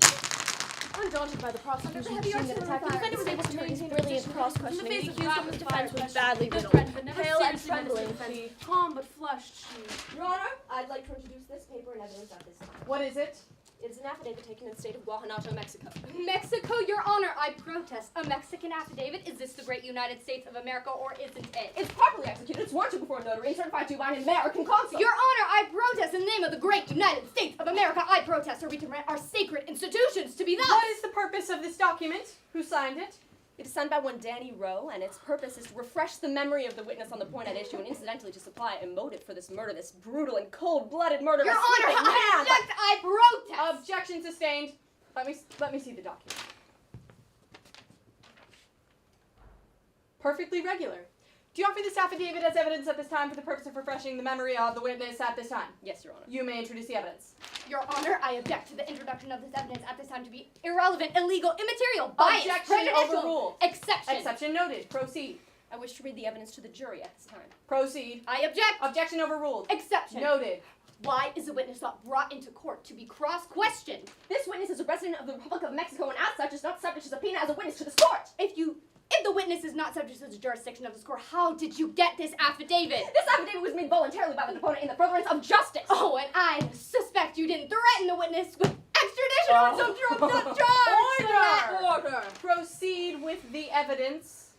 Undaunted by the prosecution's Heavy shooting artillery attack, the fire. defendant was able to maintain brilliant cross-questioning. In the The face of accused of rapid his fire defense was questioning, badly the riddled. threat, but never Pale and seriously trembling, menaced she calm but flushed, she... Your Honor, I'd like to introduce this paper in evidence at this time. What is it? It is an affidavit taken in the state of Guanajuato, Mexico. Mexico, Your Honor, I protest. A Mexican affidavit? Is this the great United States of America, or isn't it? It's properly executed. It's warranted before a notary and certified to by an American consul. Your Honor, I protest in the name of the great United States of America. I protest, or we command our sacred institutions to be thus. What is the purpose of this document? Who signed it? It is signed by one Danny Rowe, and its purpose is to refresh the memory of the witness on the point at issue, and incidentally to supply a motive for this murder, this brutal and cold-blooded murder. Your Honor, I object. I protest. Objection sustained. Let me see the document. Perfectly regular. Do you offer this affidavit as evidence at this time for the purpose of refreshing the memory of the witness at this time? Yes, Your Honor. You may introduce the evidence. Your Honor, I object to the introduction of this evidence at this time to be irrelevant, illegal, immaterial, biased, Objection prejudicial. overruled. Exception. Exception noted. Proceed. I wish to read the evidence to the jury at this time. Proceed. I object. Objection overruled. Exception. Noted. Why is the witness not brought into court to be cross-questioned? This witness is a resident of the Republic of Mexico, and as such is not subject to subpoena as a witness to this court. If the witness is not subject to the jurisdiction of this court, how did you get this affidavit? This affidavit was made voluntarily by the deponent in the furtherance of justice. Oh, and I suspect you didn't threaten the witness with extradition or some charge. Order. Proceed with the evidence.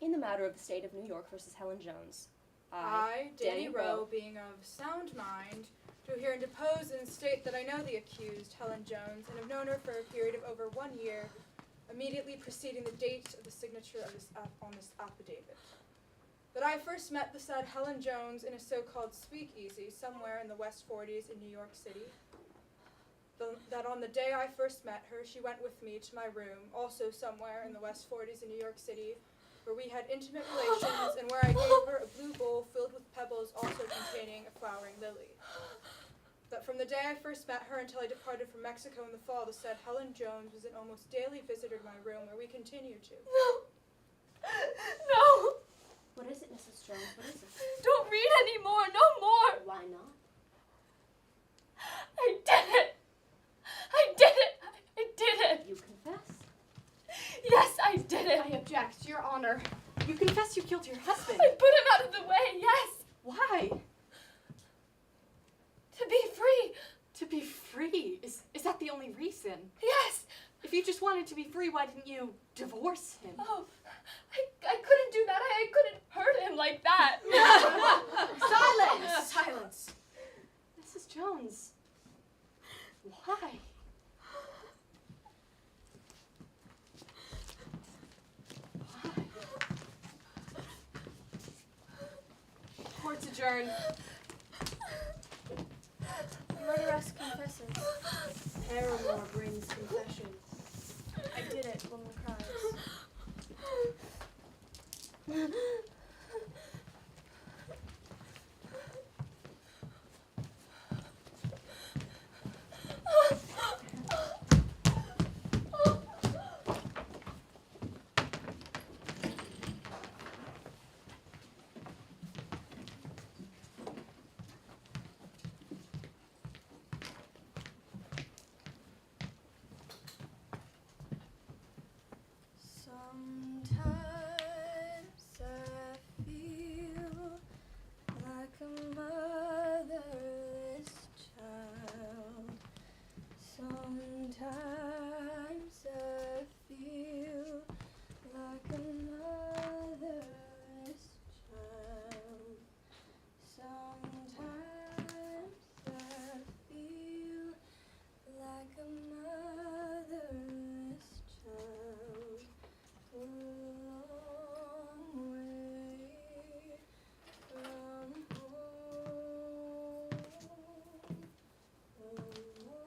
In the matter of the state of New York versus Helen Jones, I, Danny Rowe, being of sound mind, do here and depose and state that I know the accused, Helen Jones, and have known her for a period of over 1 year, immediately preceding the date of the signature of on this affidavit. That I first met the said Helen Jones in a so-called speakeasy somewhere in the West 40s in New York City. That on the day I first met her, she went with me to my room, also somewhere in the West 40s in New York City, where we had intimate relations and where I gave her a blue bowl filled with pebbles also containing a flowering lily. That from the day I first met her until I departed from Mexico in the fall, the said Helen Jones was an almost daily visitor to my room, where we continue to. No! What is it, Mrs. Jones? What is it? Don't read anymore. No more. Why not? I did it. I did it. I did it. You confess? Yes, I did it. I object, Your Honor. You confess you killed your husband. I put him out of the way, yes. Why? To be free. To be free? Is that the only reason? Yes. If you just wanted to be free, why didn't you divorce him? Oh, I couldn't do that. I couldn't hurt him like that. Silence! Silence. Mrs. Jones. Why? Court's adjourned. Murderess confesses. Paramore brings confession. I did it, woman cries. Sometimes I feel like a motherless child. Sometimes I feel like a motherless child. Sometimes I feel like a motherless child. A long way from home. A long way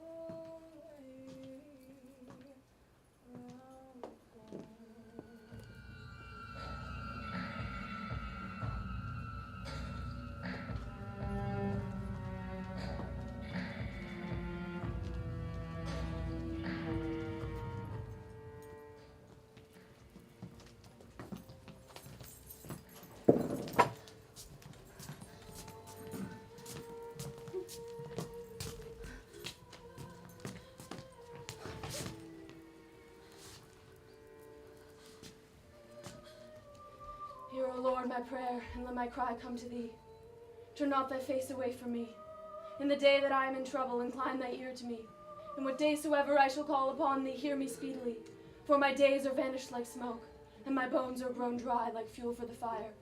from home. Hear, O Lord, my prayer, and let my cry come to thee. Turn not thy face away from me. In the day that I am in trouble, incline thy ear to me. In what day soever I shall call upon thee, hear me speedily. For my days are vanished like smoke, and my bones are grown dry like fuel for the fire.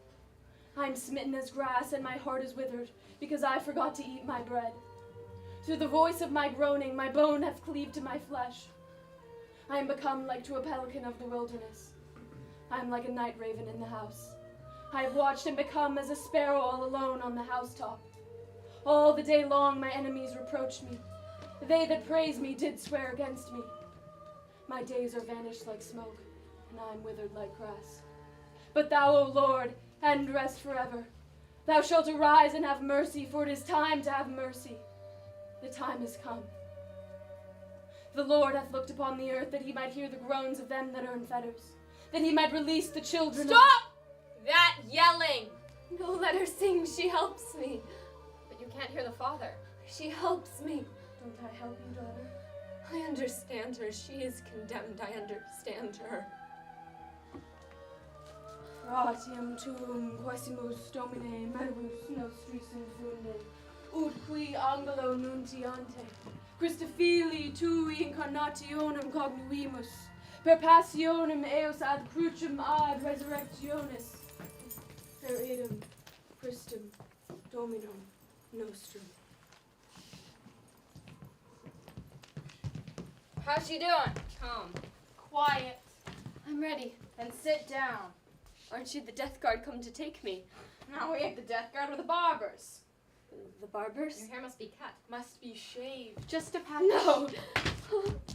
I am smitten as grass, and my heart is withered, because I forgot to eat my bread. Through the voice of my groaning, my bone hath cleaved to my flesh. I am become like to a pelican of the wilderness. I am like a night raven in the house. I have watched and become as a sparrow all alone on the housetop. All the day long my enemies reproached me. They that praise me did swear against me. My days are vanished like smoke, and I am withered like grass. But thou, O Lord, end rest forever. Thou shalt arise and have mercy, for it is time to have mercy. The time is come. The Lord hath looked upon the earth, that he might hear the groans of them that are in fetters, that he might release the children. Stop that yelling! No, let her sing. She helps me. But you can't hear the father. She helps me. Don't I help you, daughter? I understand her. She is condemned. I understand her. Gratiam tuum quaesimus Domine manibus nostris infunde, ut qui angelo nuntiante, Christa Filii tui incarnationem cognuimus, per passionem eos ad crucem ad resurrectionis, per idem Christum Dominum nostrum. How's she doing? Calm. Quiet. I'm ready. Then sit down. Aren't you the death guard come to take me? No, we ain't the death guard, we're the barbers. The barbers? Your hair must be cut. Must be shaved. Just a pat. No!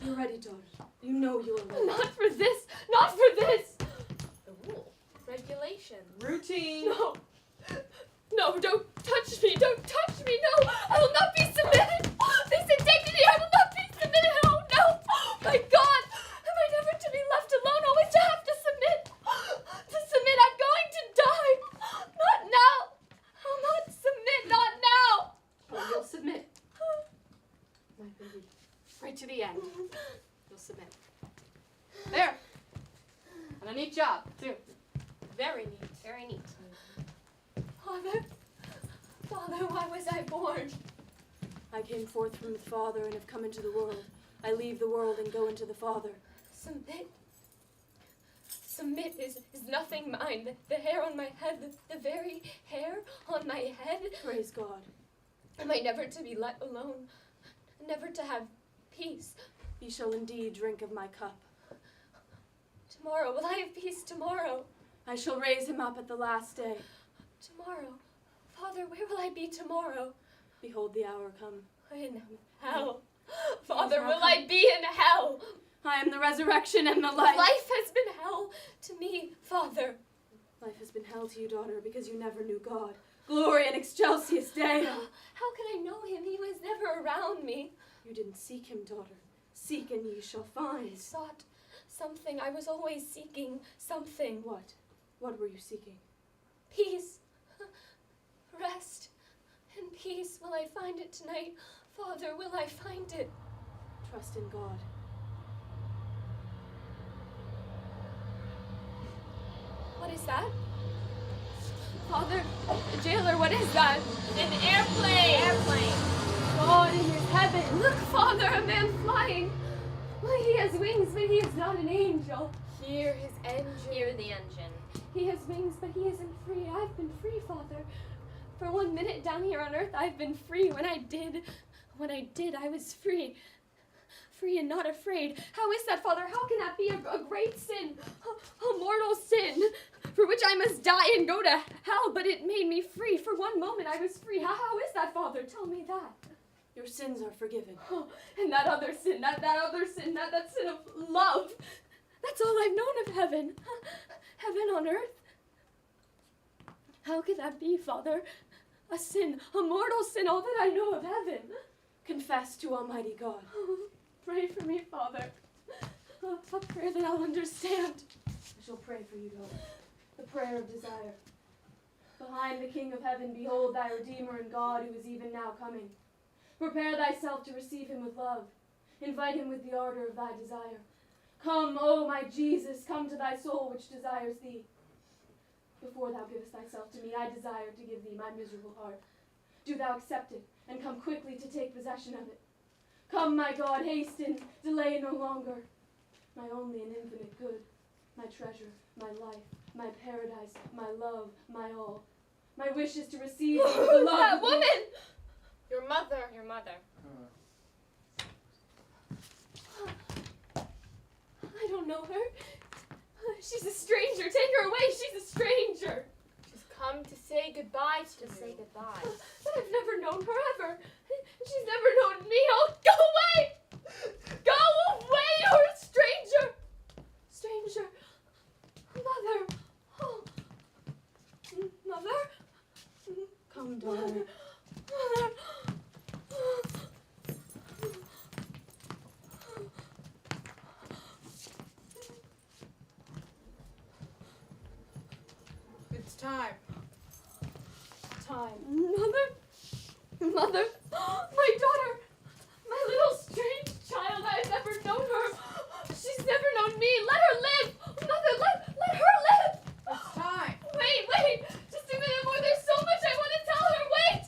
You're ready, daughter. You know you're ready. Not for this! Not for this! The rule. Regulation. Routine. No! No, don't touch me! Don't touch me! No! I will not be submitted! This indignity! I will not be submitted! Oh no! My God! Am I never to be left alone? Always to have to submit! To submit! I'm going to die! Not now! I'll not submit! Not now! Well, you'll submit. My baby. Right to the end. You'll submit. There. And a neat job, too. Very neat. Very neat. Father, why was I born? I came forth from the Father and have come into the world. I leave the world and go into the Father. Submit. Submit is nothing mine. The hair on my head, the very hair on my head. Praise God. Am I never to be let alone? Never to have peace? Ye shall indeed drink of my cup. Tomorrow, will I have peace tomorrow? I shall raise him up at the last day. Tomorrow? Father, where will I be tomorrow? Behold, the hour come. In hell. Father, will I be in hell? I am the resurrection and the life. Life has been hell to me, Father. Life has been hell to you, daughter, because you never knew God. Glory and excelsis Deo. How can I know him? He was never around me. You didn't seek him, daughter. Seek and ye shall find. I sought something. I was always seeking something. What? What were you seeking? Peace. Rest and peace. Will I find it tonight? Father, will I find it? Trust in God. What is that? Father, jailer, what is that? An airplane! Airplane! God in his heaven. Look, Father, a man flying. Well, he has wings, but he is not an angel. Hear his engine. Hear the engine. He has wings, but he isn't free. I've been free, Father. For 1 minute down here on earth, I've been free. When I did, I was free. Free and not afraid. How is that, Father? How can that be a great sin? A mortal sin, for which I must die and go to hell, but it made me free. For 1 moment, I was free. How is that, Father? Tell me that. Your sins are forgiven. Oh, and that other sin, that sin of love. That's all I've known of heaven. Heaven on earth. How could that be, Father? A sin, a mortal sin, all that I know of heaven. Confess to Almighty God. Oh, pray for me, Father. Oh, a prayer that I'll understand. I shall pray for you, daughter. The prayer of desire. Behind the King of heaven, behold thy Redeemer and God, who is even now coming. Prepare thyself to receive him with love. Invite him with the ardor of thy desire. Come, O my Jesus, come to thy soul which desires thee. Before thou givest thyself to me, I desire to give thee my miserable heart. Do thou accept it, and come quickly to take possession of it. Come, my God, hasten, delay no longer. my only and infinite good, my treasure, my life, my paradise, my love, my all. My wish is to receive you, the love. That woman! Your mother. Your mother. I don't know her. She's a stranger. Take her away. She's a stranger. She's come to say goodbye to you. Say goodbye. But I've never known her ever. She's never known me. Oh, go away! Go away! You're a stranger. Stranger. Mother. Oh. Mother. Come, daughter. Mother. It's time. Mother. My daughter. My little strange child. I've never known her. She's never known me. Let her live. Mother, let her live. It's time. Wait. Just a minute more. There's so much I want to tell her. Wait.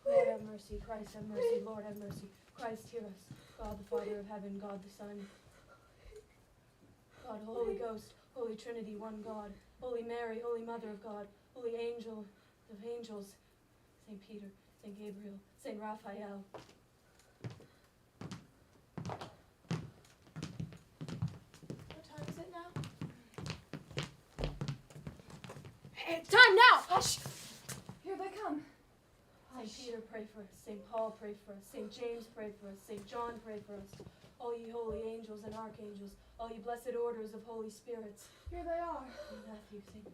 Lord have mercy, Christ have mercy, Lord have mercy. Christ hear us. God the Father of heaven, God the Son. God, Holy Ghost, Holy Trinity, one God. Holy Mary, Holy Mother of God. Holy Angel of angels. Saint Peter, Saint Gabriel, Saint Raphael. What time is it now? It's time now! Hush! Here they come. Saint Peter, pray for us. Saint Paul, pray for us. Saint James, pray for us. Saint John, pray for us. All ye holy angels and archangels, all ye blessed orders of holy spirits. Here they are. Saint Matthew, Saint...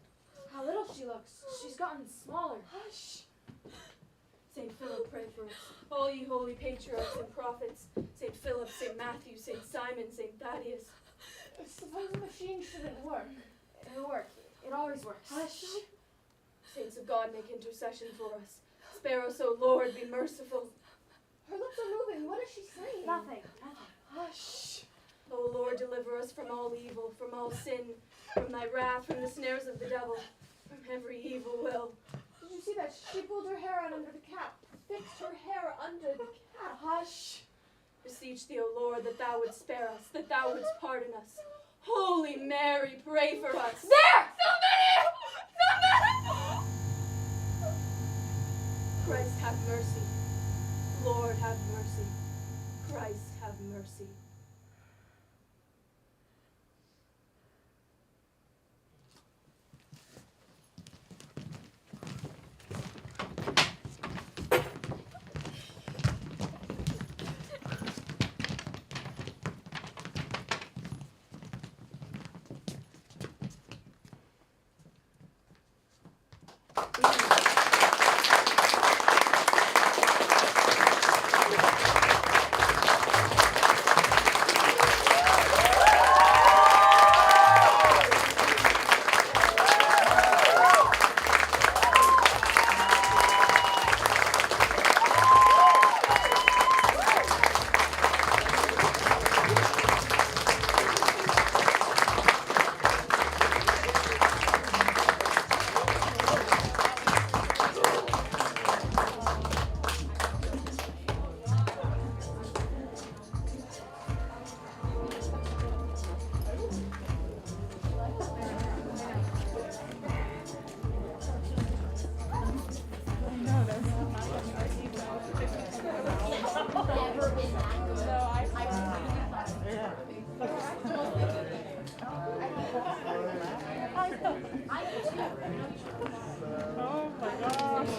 How little she looks. She's gotten smaller. Hush! Saint Philip, pray for us. All ye holy patriarchs and prophets. Saint Philip, Saint Matthew, Saint Simon, Saint Thaddeus. Suppose the machine shouldn't work. It'll work. It always works. Hush! Saints of God, make intercession for us. Spare us, O Lord, be merciful. Her lips are moving. What is she saying? Nothing. Hush! O Lord, deliver us from all evil, from all sin, from thy wrath, from the snares of the devil, from every evil will. Did you see that? She pulled her hair out under the cap. Fixed her hair under the cap. Hush! Beseech thee, O Lord, that thou wouldst spare us, that thou wouldst pardon us. Holy Mary, pray for us. There! Somebody! Christ have mercy. Lord have mercy. Christ have mercy. Oh my gosh.